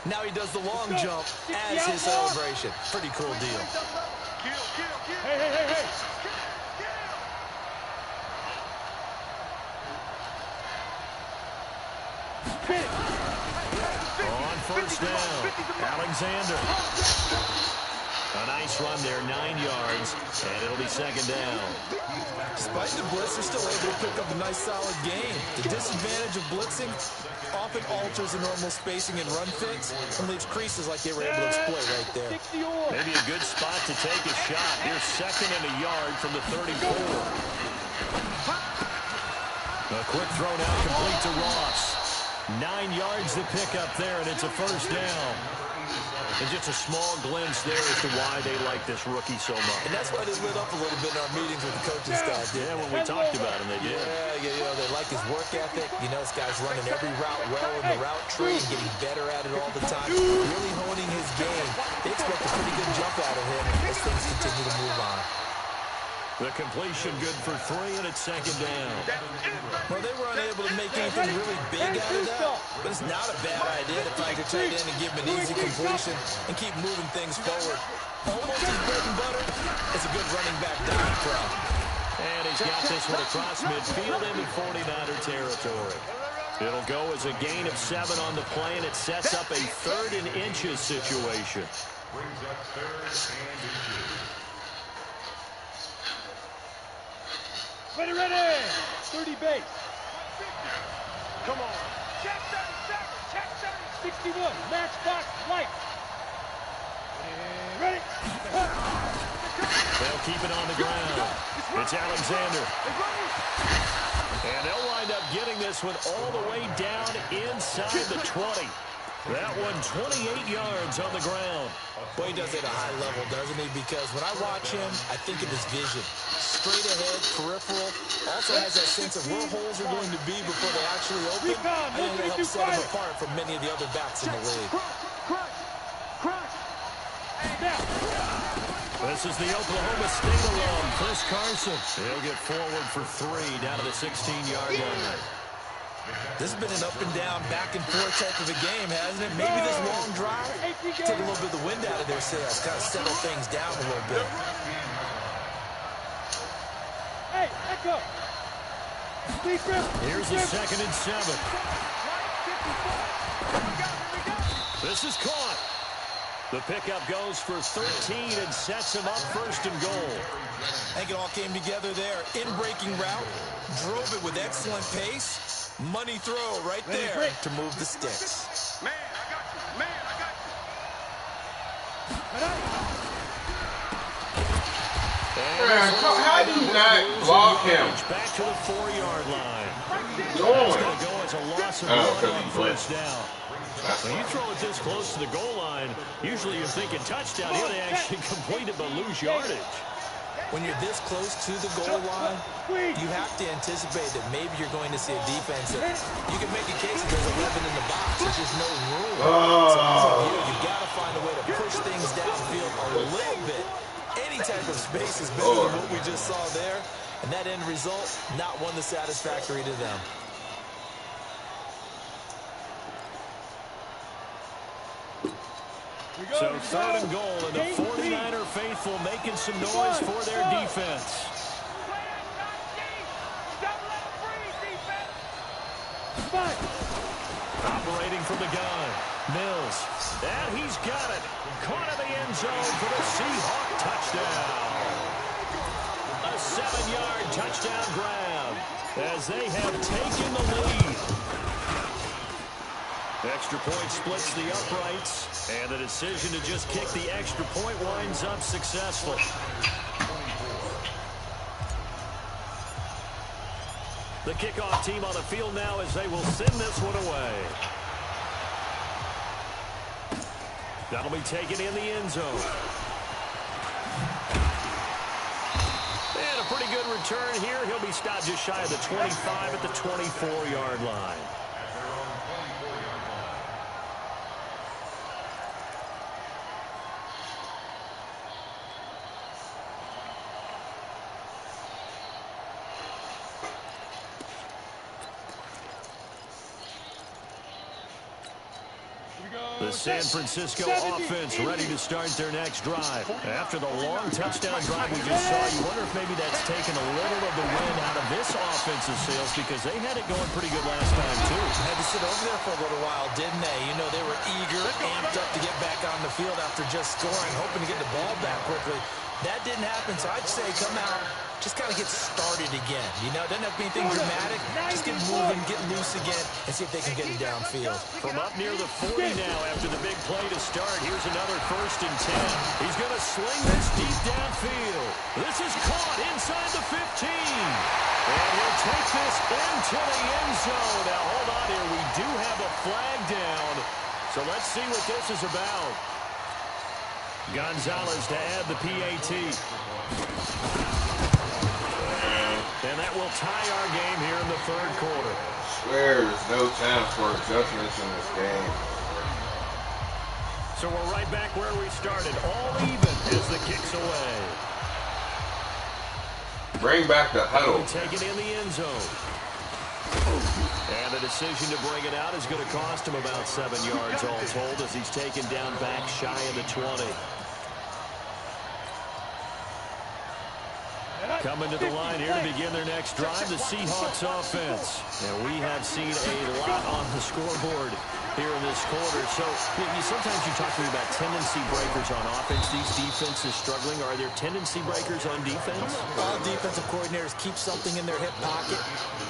Speaker 3: now he does the long jump as his celebration. Pretty cool deal.
Speaker 4: Hey, hey, hey, hey.
Speaker 2: On first down, Alexander. A nice run there, 9 yards, and it'll be second down.
Speaker 3: Despite the blitz, they're still able to pick up a nice, solid gain. The disadvantage of blitzing often alters the normal spacing and run fits and leaves creases like they were able to exploit right there.
Speaker 2: Maybe a good spot to take a shot. Here's second and a yard from the 34. A quick throw now complete to Ross. 9 yards to pick up there, and it's a first down. And just a small glimpse there as to why they like this rookie so much.
Speaker 3: And that's why they lit up a little bit in our meetings with the coaching staff.
Speaker 2: Yeah, when we talked about him, they did.
Speaker 3: Yeah, you know, they like his work ethic. You know, this guy's running every route well in the route tree and getting better at it all the time. Really honing his game. They expect a pretty good jump out of him as things continue to move on.
Speaker 2: The completion good for 3, and it's second down.
Speaker 3: Well, they were unable to make anything really big out of that, but it's not a bad idea to find your tight end and give him an easy completion and keep moving things forward. Almost his bread and butter is a good running back diving throw.
Speaker 2: And he's got this one across midfield into 49er territory. It'll go as a gain of 7 on the play, and it sets up a 3rd and inches situation.
Speaker 5: Brings up 3rd and inches.
Speaker 4: Ready, ready. 30 base. Come on. Check 37. Check 30. 61. Matchbox light. Ready?
Speaker 2: They'll keep it on the ground. It's Alexander. And they'll wind up getting this one all the way down inside the 20. That one 28 yards on the ground.
Speaker 3: Well, he does it at a high level, doesn't he? Because when I watch him, I think of his vision. Straight ahead, peripheral. Also has that sense of where holes are going to be before they actually open. I think that helps set him apart from many of the other backs in the league.
Speaker 2: This is the Oklahoma State alum, Chris Carson. He'll get forward for 3 down to the 16-yard line.
Speaker 3: This has been an up-and-down, back-and-forth type of a game, hasn't it? Maybe this long drive take a little bit of the wind out of their sails, kind of settle things down a little bit.
Speaker 4: Hey, let go.
Speaker 2: Here's a 2nd and 7. This is caught. The pickup goes for 13 and sets him up 1st and goal.
Speaker 3: I think it all came together there. In-breaking route, drove it with excellent pace. Money throw right there to move the sticks.
Speaker 4: Man, I got you. Man, I got you.
Speaker 1: Man, how do you not block him?
Speaker 2: Back to the 4-yard line.
Speaker 1: Going.
Speaker 2: It's going to go as a loss of 1 on first down. When you throw it this close to the goal line, usually you're thinking touchdown. Here they actually complete it but lose yardage.
Speaker 3: When you're this close to the goal line, you have to anticipate that maybe you're going to see a defense that you can make a case that there's 11 in the box. There's just no room. So you've got to find a way to push things downfield a little bit. Any type of space is better than what we just saw there. And that end result, not one that's satisfactory to them.
Speaker 2: So 3rd and goal, and the 49er faithful making some noise for their defense. Operating from the gun, Mills. And he's got it. Caught in the end zone for the Seahawk touchdown. A 7-yard touchdown grab as they have taken the lead. Extra point splits the uprights, and the decision to just kick the extra point winds up successful. The kickoff team on the field now as they will send this one away. That'll be taken in the end zone. And a pretty good return here. He'll be stopped just shy of the 25 at the 24-yard line. The San Francisco offense ready to start their next drive. After the long touchdown drive we just saw, you wonder if maybe that's taken a little of the wind out of this offensive sails because they had it going pretty good last time, too.
Speaker 3: Had to sit over there for a little while, didn't they? You know, they were eager, amped up to get back on the field after just scoring, hoping to get the ball back quickly. That didn't happen, so I'd say come out, just kind of get started again. You know, it doesn't have to be anything dramatic. Just get moving, get loose again, and see if they can get it downfield.
Speaker 2: From up near the 40 now after the big play to start, here's another 1st and 10. He's going to sling this deep downfield. This is caught inside the 15. And he'll take this into the end zone. Now, hold on here. We do have a flag down. So let's see what this is about. Gonzalez to add the PAT. And that will tie our game here in the 3rd quarter.
Speaker 1: Swear there's no chance for adjustments in this game.
Speaker 2: So we're right back where we started, all even as the kick's away.
Speaker 1: Bring back the huddle.
Speaker 2: Take it in the end zone. And the decision to bring it out is going to cost him about 7 yards all told as he's taken down back shy of the 20. Coming to the line here to begin their next drive, the Seahawks offense. And we have seen a lot on the scoreboard here in this quarter. So sometimes you talk to me about tendency breakers on offense. These defenses struggling. Are there tendency breakers on defense?
Speaker 3: All defensive coordinators keep something in their hip pocket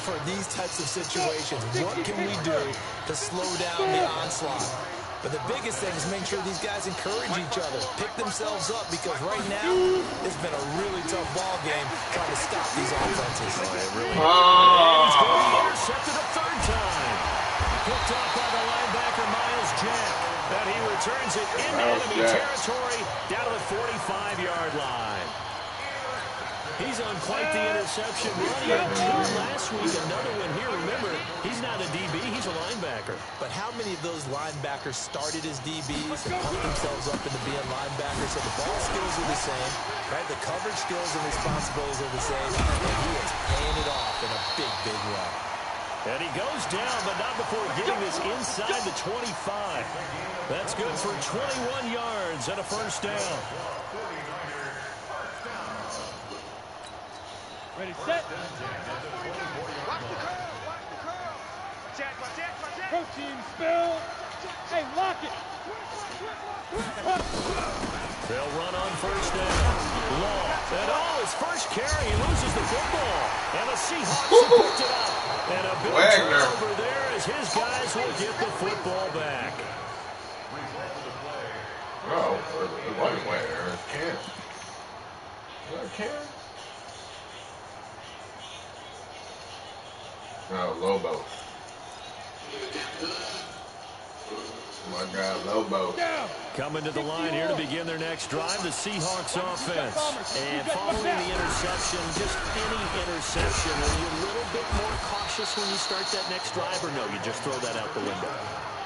Speaker 3: for these types of situations. What can we do to slow down the onslaught? But the biggest thing is make sure these guys encourage each other, pick themselves up, because right now it's been a really tough ball game trying to stop these offenses.
Speaker 2: Oh, it really is. He's going to be intercepted a third time. Picked off by the linebacker, Miles Jack. And he returns it into enemy territory down to the 45-yard line. He's on quite the interception run. He had 2 last week, another one here. Remember, he's not a DB, he's a linebacker.
Speaker 3: But how many of those linebackers started as DBs and pumped themselves up into being linebackers? So the ball skills are the same, right? The coverage skills and responsibilities are the same. And he is paying it off in a big, big way.
Speaker 2: And he goes down, but not before getting this inside the 25. That's good for 21 yards and a first down.
Speaker 4: Ready, set. Watch the curl, watch the curl. Jack, watch it. Protein spill. Hey, lock it.
Speaker 2: They'll run on first down. Law. And his first carry, he loses the football. And the Seahawks have picked it up. And a big turnover there as his guys will get the football back.
Speaker 1: Oh, it wasn't Wagner. It's Cam. Is that Cam? No, Lobo. My God, Lobo.
Speaker 2: Coming to the line here to begin their next drive, the Seahawks offense. And following the interception, just any interception, are you a little bit more cautious when you start that next drive, or no, you just throw that out the window?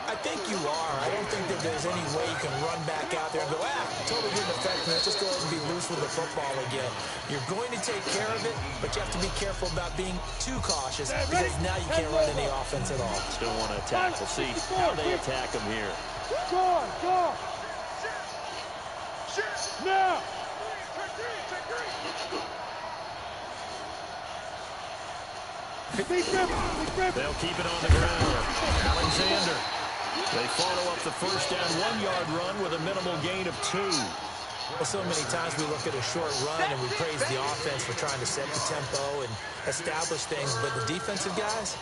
Speaker 3: I think you are. I don't think that there's any way you can run back out there and go, totally didn't affect me. Let's just go ahead and be loose with the football again. You're going to take care of it, but you have to be careful about being too cautious because now you can't run any offense at all.
Speaker 2: Still want to attack. We'll see how they attack him here.
Speaker 4: Go. Now.
Speaker 2: They'll keep it on the ground. Alexander. They follow up the first down 1-yard run with a minimal gain of 2.
Speaker 3: Well, so many times we look at a short run and we praise the offense for trying to set the tempo and establish things, but the defensive guys,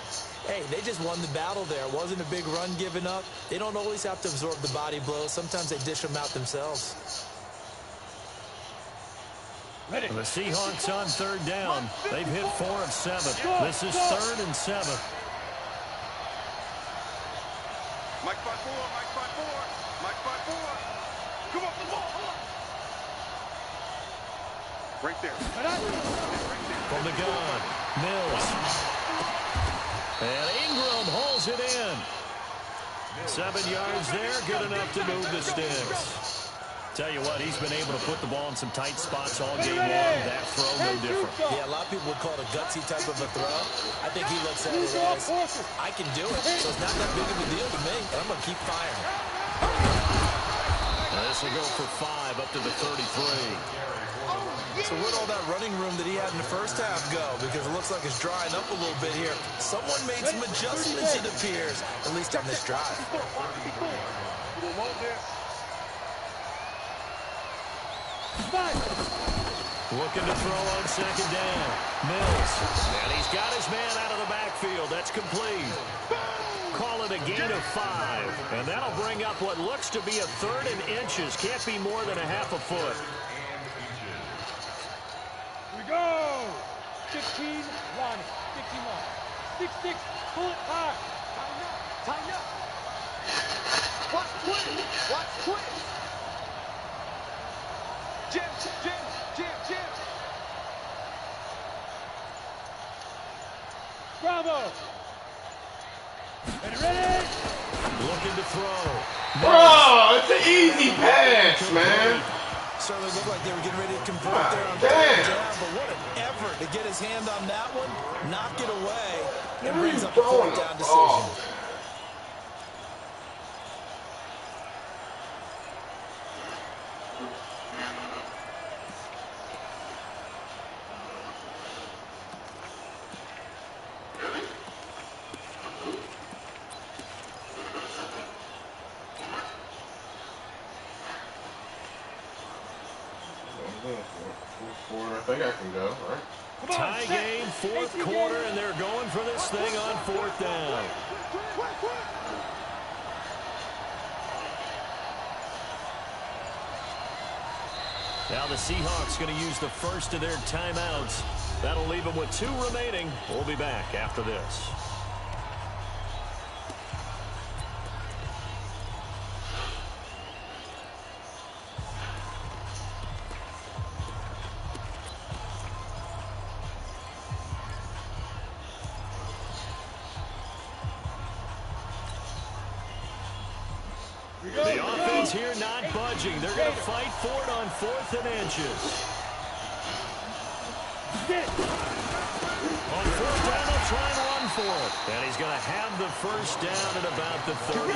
Speaker 3: hey, they just won the battle there. It wasn't a big run given up. They don't always have to absorb the body blows. Sometimes they dish them out themselves.
Speaker 2: And the Seahawks on third down. They've hit 4 of 7. This is 3rd and 7.
Speaker 4: Mike 5-4. Come on. Right there.
Speaker 2: From the gun, Mills. And Ingram hauls it in. 7 yards there, good enough to move the sticks. Tell you what, he's been able to put the ball in some tight spots all game long. That throw, no different.
Speaker 3: Yeah, a lot of people would call it a gutsy type of a throw. I think he looks at it as, I can do it, so it's not that big of a deal to me, and I'm going to keep firing.
Speaker 2: Now this will go for 5 up to the 33.
Speaker 3: So where'd all that running room that he had in the first half go? Because it looks like it's drying up a little bit here. Someone made some adjustments, it appears, at least on this drive.
Speaker 2: Looking to throw on second down. Mills. And he's got his man out of the backfield. That's complete. Call it a gain of 5. And that'll bring up what looks to be a 3rd and inches. Can't be more than a half a foot.
Speaker 4: Here we go. 15 line. 6-6. Pull it high. Tighten up. Watch twist. Jim. Bravo. Ready?
Speaker 2: Looking to throw.
Speaker 1: Bro, it's an easy pass, man.
Speaker 3: Certainly looked like they were getting ready to convert there on third down, but what an effort to get his hand on that one, knock it away, and brings up a 4th down decision.
Speaker 1: I think I can go, right?
Speaker 2: Tie game, fourth quarter, and they're going for this thing on fourth down. Now the Seahawks going to use the first of their timeouts. That'll leave them with 2 remaining. We'll be back after this. The offense here not budging. They're going to fight for it on 4th and inches. On 4th down, they'll try and run for it. And he's going to have the first down at about the 38.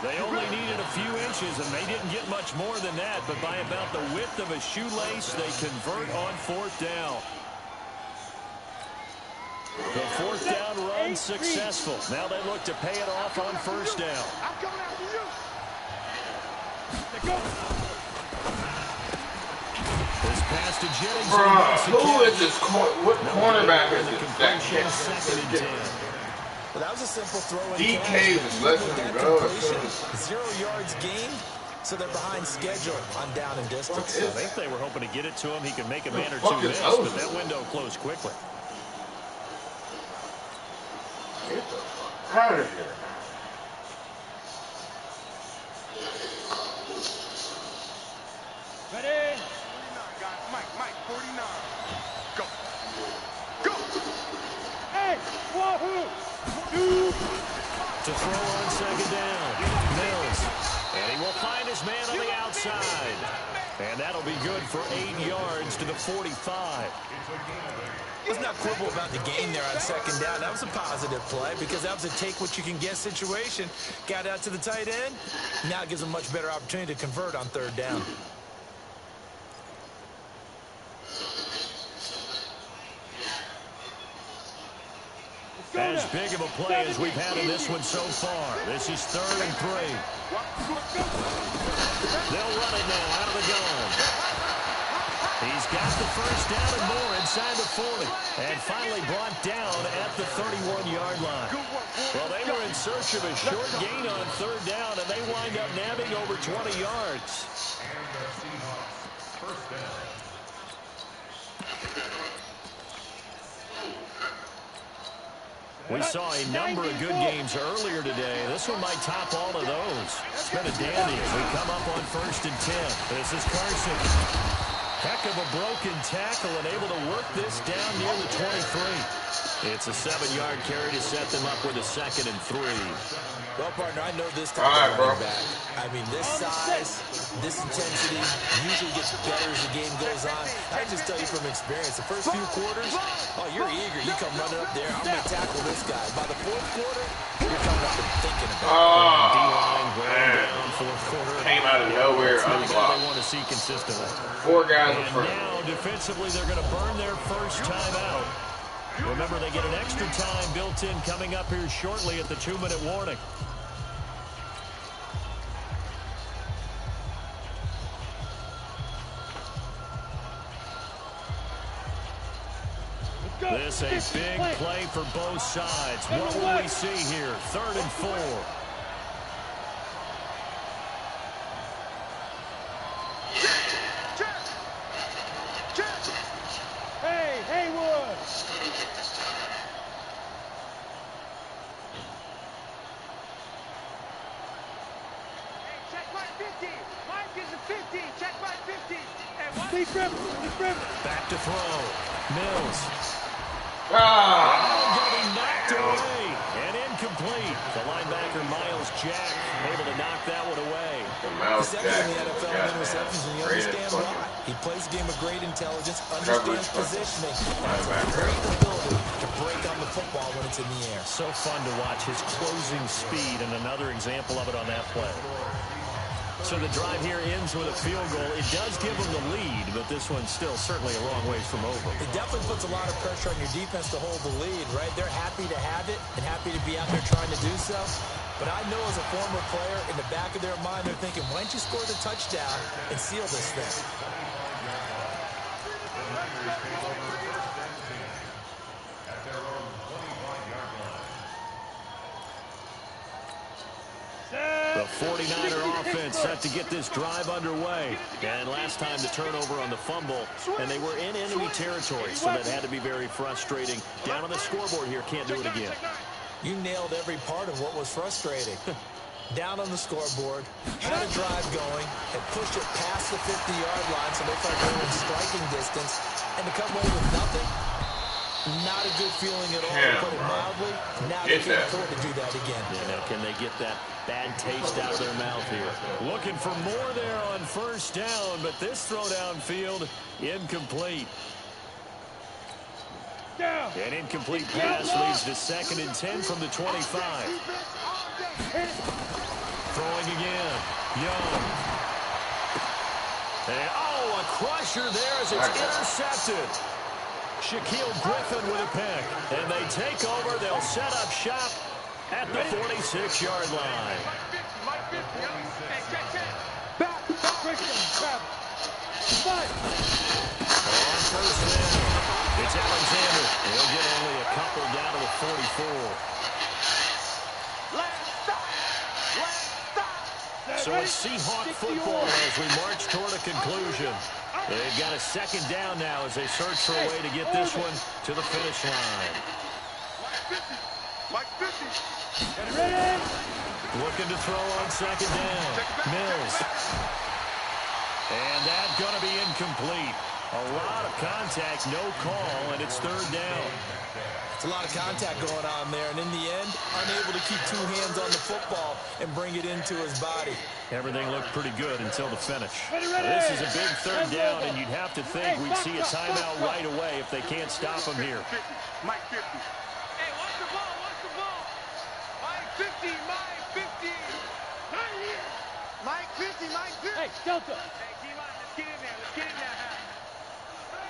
Speaker 2: They only needed a few inches, and they didn't get much more than that. But by about the width of a shoelace, they convert on 4th down. The 4th down run successful. Now they look to pay it off on 1st down. This pass to Jennings.
Speaker 1: Who is this? What cornerback is it? That catch.
Speaker 2: 2nd and 10.
Speaker 3: Well, that was a simple throw.
Speaker 1: DK was letting him go.
Speaker 3: 0 yards gained, so they're behind schedule on down and distance.
Speaker 2: I think they were hoping to get it to him. He could make a man or 2 miss, but that window closed quickly.
Speaker 1: Get the fuck out of here.
Speaker 4: Ready? 49, guys. Mike, 49. Go. Go. Hey, wahoo.
Speaker 2: To throw on 2nd down. Mills. And he will find his man on the outside. And that'll be good for 8 yards to the 45.
Speaker 3: Let's not quibble about the game there on 2nd down. That was a positive play because that was a take-what-you-can-get situation. Got out to the tight end. Now it gives them a much better opportunity to convert on 3rd down.
Speaker 2: As big of a play as we've had in this one so far. This is 3rd and 3. They'll run it now out of the gun. He's got the first down and more inside the 40. And finally brought down at the 31-yard line. Well, they were in search of a short gain on 3rd down, and they wind up nabbing over 20 yards.
Speaker 5: And the Seahawks, first down.
Speaker 2: We saw a number of good games earlier today. This one might top all of those. It's been a dandy as we come up on 1st and 10. This is Carson. Heck of a broken tackle and able to work this down near the 23. It's a 7-yard carry to set them up with a 2nd and 3.
Speaker 3: Well, partner, I know this type of running back. I mean, this size, this intensity usually gets better as the game goes on. I can just tell you from experience, the first few quarters, oh, you're eager. You come running up there. I'm going to tackle this guy. By the 4th quarter, you're coming up and thinking about it.
Speaker 2: D-line wearing down 4th quarter.
Speaker 1: Came out of nowhere unblocked.
Speaker 2: They want to see consistently.
Speaker 1: 4 guys in
Speaker 2: And
Speaker 1: front of
Speaker 2: now,
Speaker 1: him.
Speaker 2: defensively, they're going to burn their first time out. Remember, they get an extra time built in coming up here shortly at the 2-minute warning. This a big play for both sides. What will we see here? 3rd and 4.
Speaker 4: Hey, Haywood. Hey, check my 50. Mike is a 50. Check my 50. Hey, what? Deep river.
Speaker 2: Back to throw. Mills.
Speaker 1: Ah!
Speaker 2: Going to be knocked away and incomplete. The linebacker, Miles Jack, able to knock that one away.
Speaker 3: He's second in the NFL in interceptions, and you understand why. He plays a game of great intelligence, understands positioning, and has a great ability to break on the football when it's in the air.
Speaker 2: So fun to watch his closing speed, and another example of it on that play. So the drive here ends with a field goal. It does give them the lead, but this one's still certainly a long ways from over.
Speaker 3: It definitely puts a lot of pressure on your defense to hold the lead, right? They're happy to have it and happy to be out there trying to do so. But I know as a former player, in the back of their mind, they're thinking, why don't you score the touchdown and seal this thing?
Speaker 5: Niners take over 1st and 10 at their own 25-yard line.
Speaker 2: The 49er offense set to get this drive underway. And last time the turnover on the fumble, and they were in enemy territory, so that had to be very frustrating. Down on the scoreboard here, can't do it again.
Speaker 3: You nailed every part of what was frustrating. Down on the scoreboard, had a drive going, had pushed it past the 50-yard line, so they felt they were in striking distance, and to come away with nothing, not a good feeling at all, to put it mildly. Now they can't afford to do that again.
Speaker 2: Yeah, now can they get that bad taste out of their mouth here? Looking for more there on first down, but this throw downfield, incomplete. An incomplete pass leads to 2nd and 10 from the 25. Throwing again. Young. And, oh, a crusher there as it's intercepted. Shaquille Griffin with a pick. And they take over. They'll set up shop at the 46-yard line. On first down, it's Alexander. He'll get only a couple down to the 44. So it's Seahawk football as we march toward a conclusion. They've got a 2nd down now as they search for a way to get this one to the finish line. Looking to throw on 2nd down. Mills. And that's going to be incomplete. A lot of contact, no call, and it's 3rd down.
Speaker 3: It's a lot of contact going on there, and in the end, unable to keep 2 hands on the football and bring it into his body.
Speaker 2: Everything looked pretty good until the finish. This is a big 3rd down, and you'd have to think we'd see a timeout right away if they can't stop him here.
Speaker 4: Mike 50. Hey, watch the ball, watch the ball. Mike 50, Mike 50. Not here. Mike 50, Mike 50. Hey, Delta. Hey, D-line, let's get in there, let's get in there.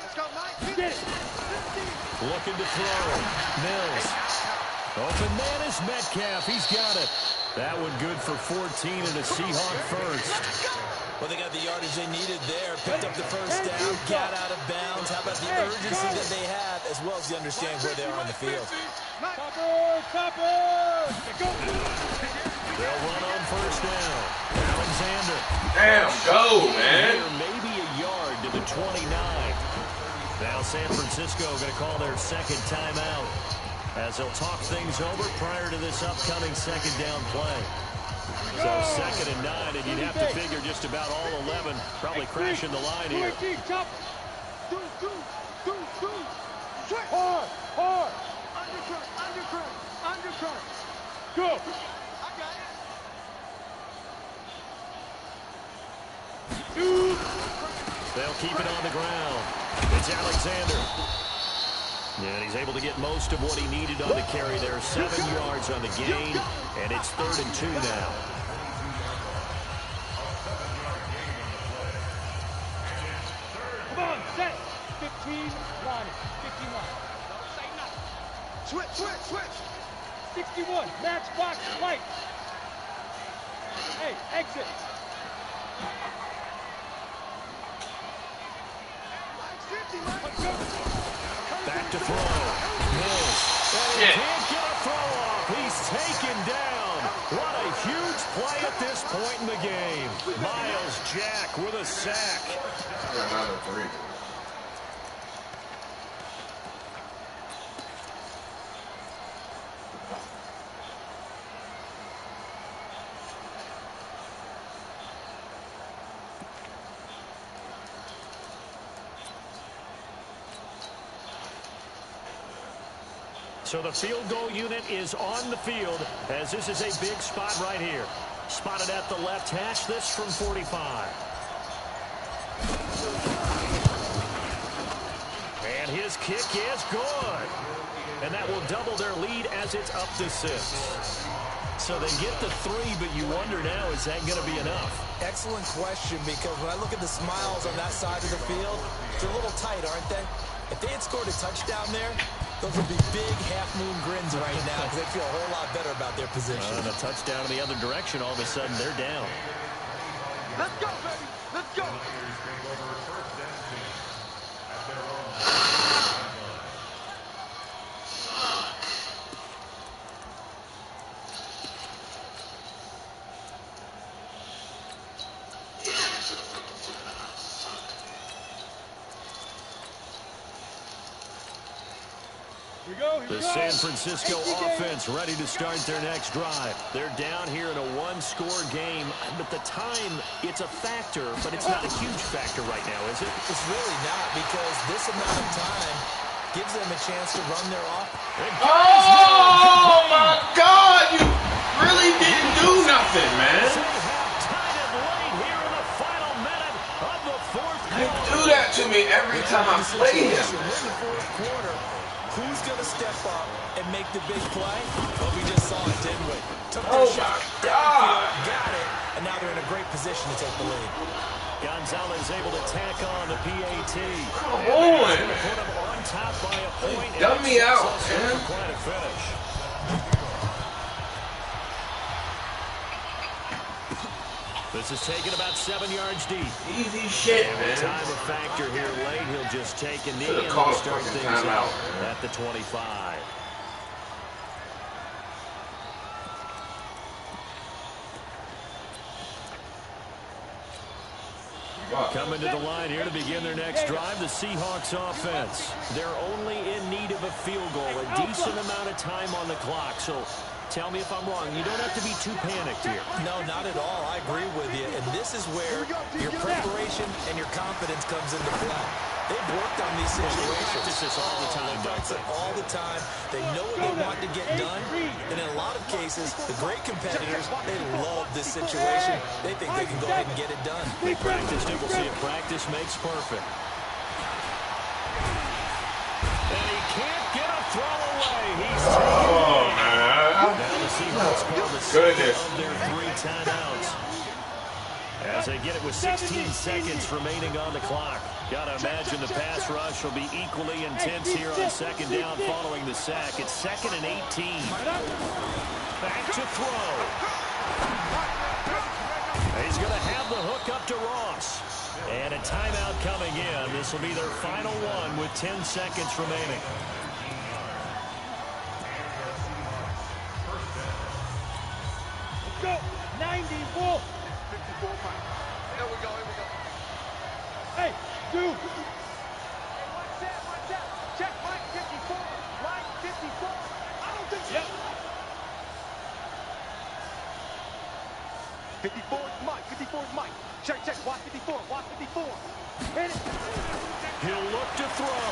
Speaker 4: Let's go, Mike 50. Get it.
Speaker 2: Looking to throw. Mills. Open man is Metcalf. He's got it. That one good for 14 and a Seahawk first.
Speaker 3: Well, they got the yardage they needed there. Picked up the first down, got out of bounds. How about the urgency that they have, as well as the understanding where they are on the field.
Speaker 2: They'll run on first down. Alexander.
Speaker 1: Damn, go, man.
Speaker 2: Maybe a yard to the 29. Now San Francisco going to call their 2nd timeout as they'll talk things over prior to this upcoming 2nd down play. So 2nd and 9, and you'd have to figure just about all 11 probably crashing the line here.
Speaker 4: Hard. Undercut. Go. I got it.
Speaker 2: They'll keep it on the ground. It's Alexander. And he's able to get most of what he needed on the carry there. 7 yards on the gain, and it's 3rd and 2 now.
Speaker 4: Come on, set. 15, line. 51. Don't say nothing. Switch. 61, match box, light. Hey, exit.
Speaker 2: Back to throw. Mills. And he can't get a throw off. He's taken down. What a huge play at this point in the game. Miles Jack with a sack.
Speaker 1: Another 3.
Speaker 2: So the field goal unit is on the field as this is a big spot right here. Spotted at the left hash, this from 45. And his kick is good. And that will double their lead as it's up to 6. So they get the 3, but you wonder now, is that going to be enough?
Speaker 3: Excellent question, because when I look at the smiles on that side of the field, they're a little tight, aren't they? If they had scored a touchdown there, those would be big half-moon grins right now because they feel a whole lot better about their position.
Speaker 2: And a touchdown in the other direction, all of a sudden they're down.
Speaker 4: Let's go, baby. Let's go.
Speaker 5: their own 40-yard line.
Speaker 2: The San Francisco offense ready to start their next drive. They're down here in a one-score game, but the time, it's a factor, but it's not a huge factor right now, is it?
Speaker 3: It's really not, because this amount of time gives them a chance to run their offense.
Speaker 1: Oh, my God! You really didn't do nothing, man. You do that to me every time I play him.
Speaker 3: Who's going to step up and make the big play? Well, we just saw it, didn't we?
Speaker 1: Oh, my God.
Speaker 3: Got it. And now they're in a great position to take the lead.
Speaker 2: Gonzalez able to tack on the PAT.
Speaker 1: Come on.
Speaker 2: Put him on top by a point.
Speaker 1: Dumb me out, man.
Speaker 2: Quite a finish. This is taken about 7 yards deep.
Speaker 1: Easy shit, man.
Speaker 2: Time a factor here late. He'll just take a knee and
Speaker 1: Call
Speaker 2: start things out at the 25. Coming to the line here to begin their next drive, the Seahawks offense. They're only in need of a field goal, a decent amount of time on the clock. So tell me if I'm wrong. You don't have to be too panicked here.
Speaker 3: No, not at all. I agree with you. And this is where your preparation and your confidence comes into play. They've worked on these situations.
Speaker 2: They practice this all the time, don't they?
Speaker 3: All the time. They know what they want to get done. And in a lot of cases, the great competitors, they love this situation. They think they can go ahead and get it done.
Speaker 2: They practiced it. We'll see if practice makes perfect. And he can't get a throw away. He's
Speaker 1: Oh, man.
Speaker 2: now the Seahawks call the second of their 3 timeouts. As they get it with 16 seconds remaining on the clock. Gotta imagine the pass rush will be equally intense here on second down following the sack. It's 2nd and 18. Back to throw. He's gonna have the hook up to Ross. And a timeout coming in. This will be their final one with 10 seconds remaining.
Speaker 4: Let's go. 90 Wolf. 54 Mike. Here we go. Hey, dude. Hey, watch that. Check Mike 54. Mike 54. I don't think so. 54 is Mike. 54 is Mike. Check. Watch 54. Watch 54. Hit it.
Speaker 2: He'll look to throw.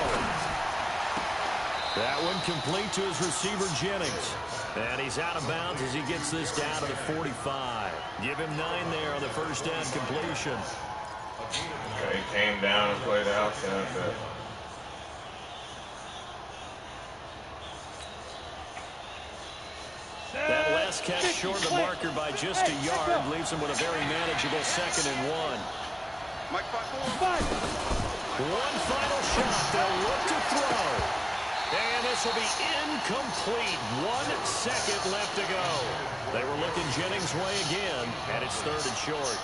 Speaker 2: That one complete to his receiver, Jennings. And he's out of bounds as he gets this down to the 45. Give him 9 there on the first down completion.
Speaker 1: Okay, he came down and played outside.
Speaker 2: That last catch short of the marker by just a yard leaves him with a very manageable 2nd and 1.
Speaker 4: Mike 5-4.
Speaker 2: One final shot. They'll look to throw. And this will be incomplete. 1 second left to go. They were looking Jennings' way again, and it's 3rd and short.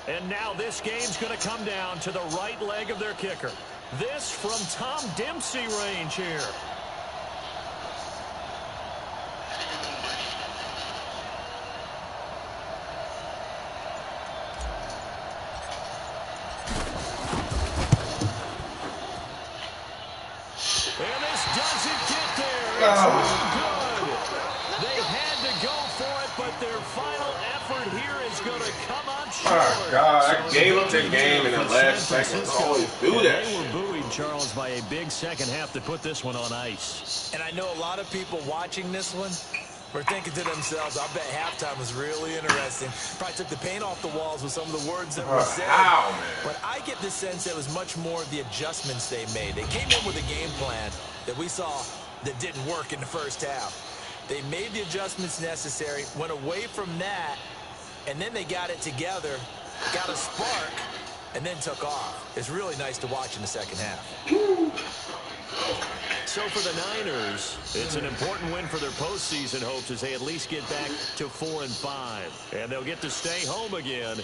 Speaker 2: And now this game's going to come down to the right leg of their kicker. This from Tom Dempsey range here. And this doesn't get there. It's good. They had to go for it, but their final effort here is going to come up short.
Speaker 1: Oh, God, I gave up the game in the last second. I always do that.
Speaker 2: They were buoyed, Charles, by a big second half to put this one on ice.
Speaker 3: And I know a lot of people watching this one were thinking to themselves, I bet halftime was really interesting. Probably took the paint off the walls with some of the words that were said.
Speaker 1: How, man?
Speaker 3: But I get the sense it was much more of the adjustments they made. They came in with a game plan that we saw that didn't work in the first half. They made the adjustments necessary, went away from that, and then they got it together got a spark, and then took off. It's really nice to watch in the second half.
Speaker 2: So for the Niners, it's an important win for their postseason hopes as they at least get back to 4-5. And they'll get to stay home again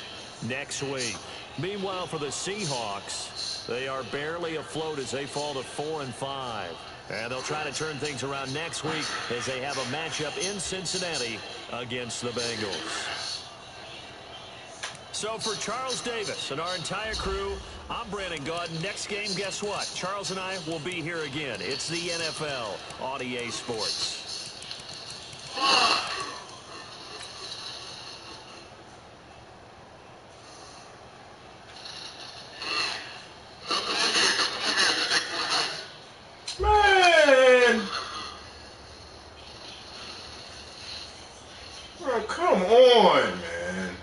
Speaker 2: next week. Meanwhile, for the Seahawks, they are barely afloat as they fall to 4-5. And they'll try to turn things around next week as they have a matchup in Cincinnati against the Bengals. So for Charles Davis and our entire crew, I'm Brandon Gaudin. Next game, guess what? Charles and I will be here again. It's the NFL on EA Sports.
Speaker 1: Man! Bro, come on, man.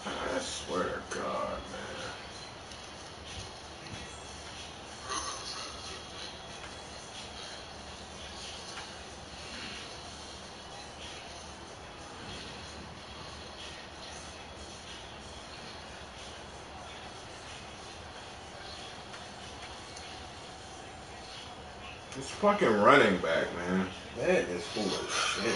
Speaker 1: I swear to God, man. This fucking running back, man. That is full of shit.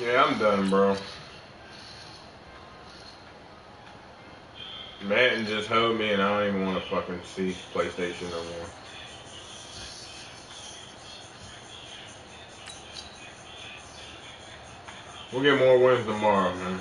Speaker 1: Yeah, I'm done, bro. Madden just held me and I don't even want to fucking see PlayStation no more. We'll get more wins tomorrow, man.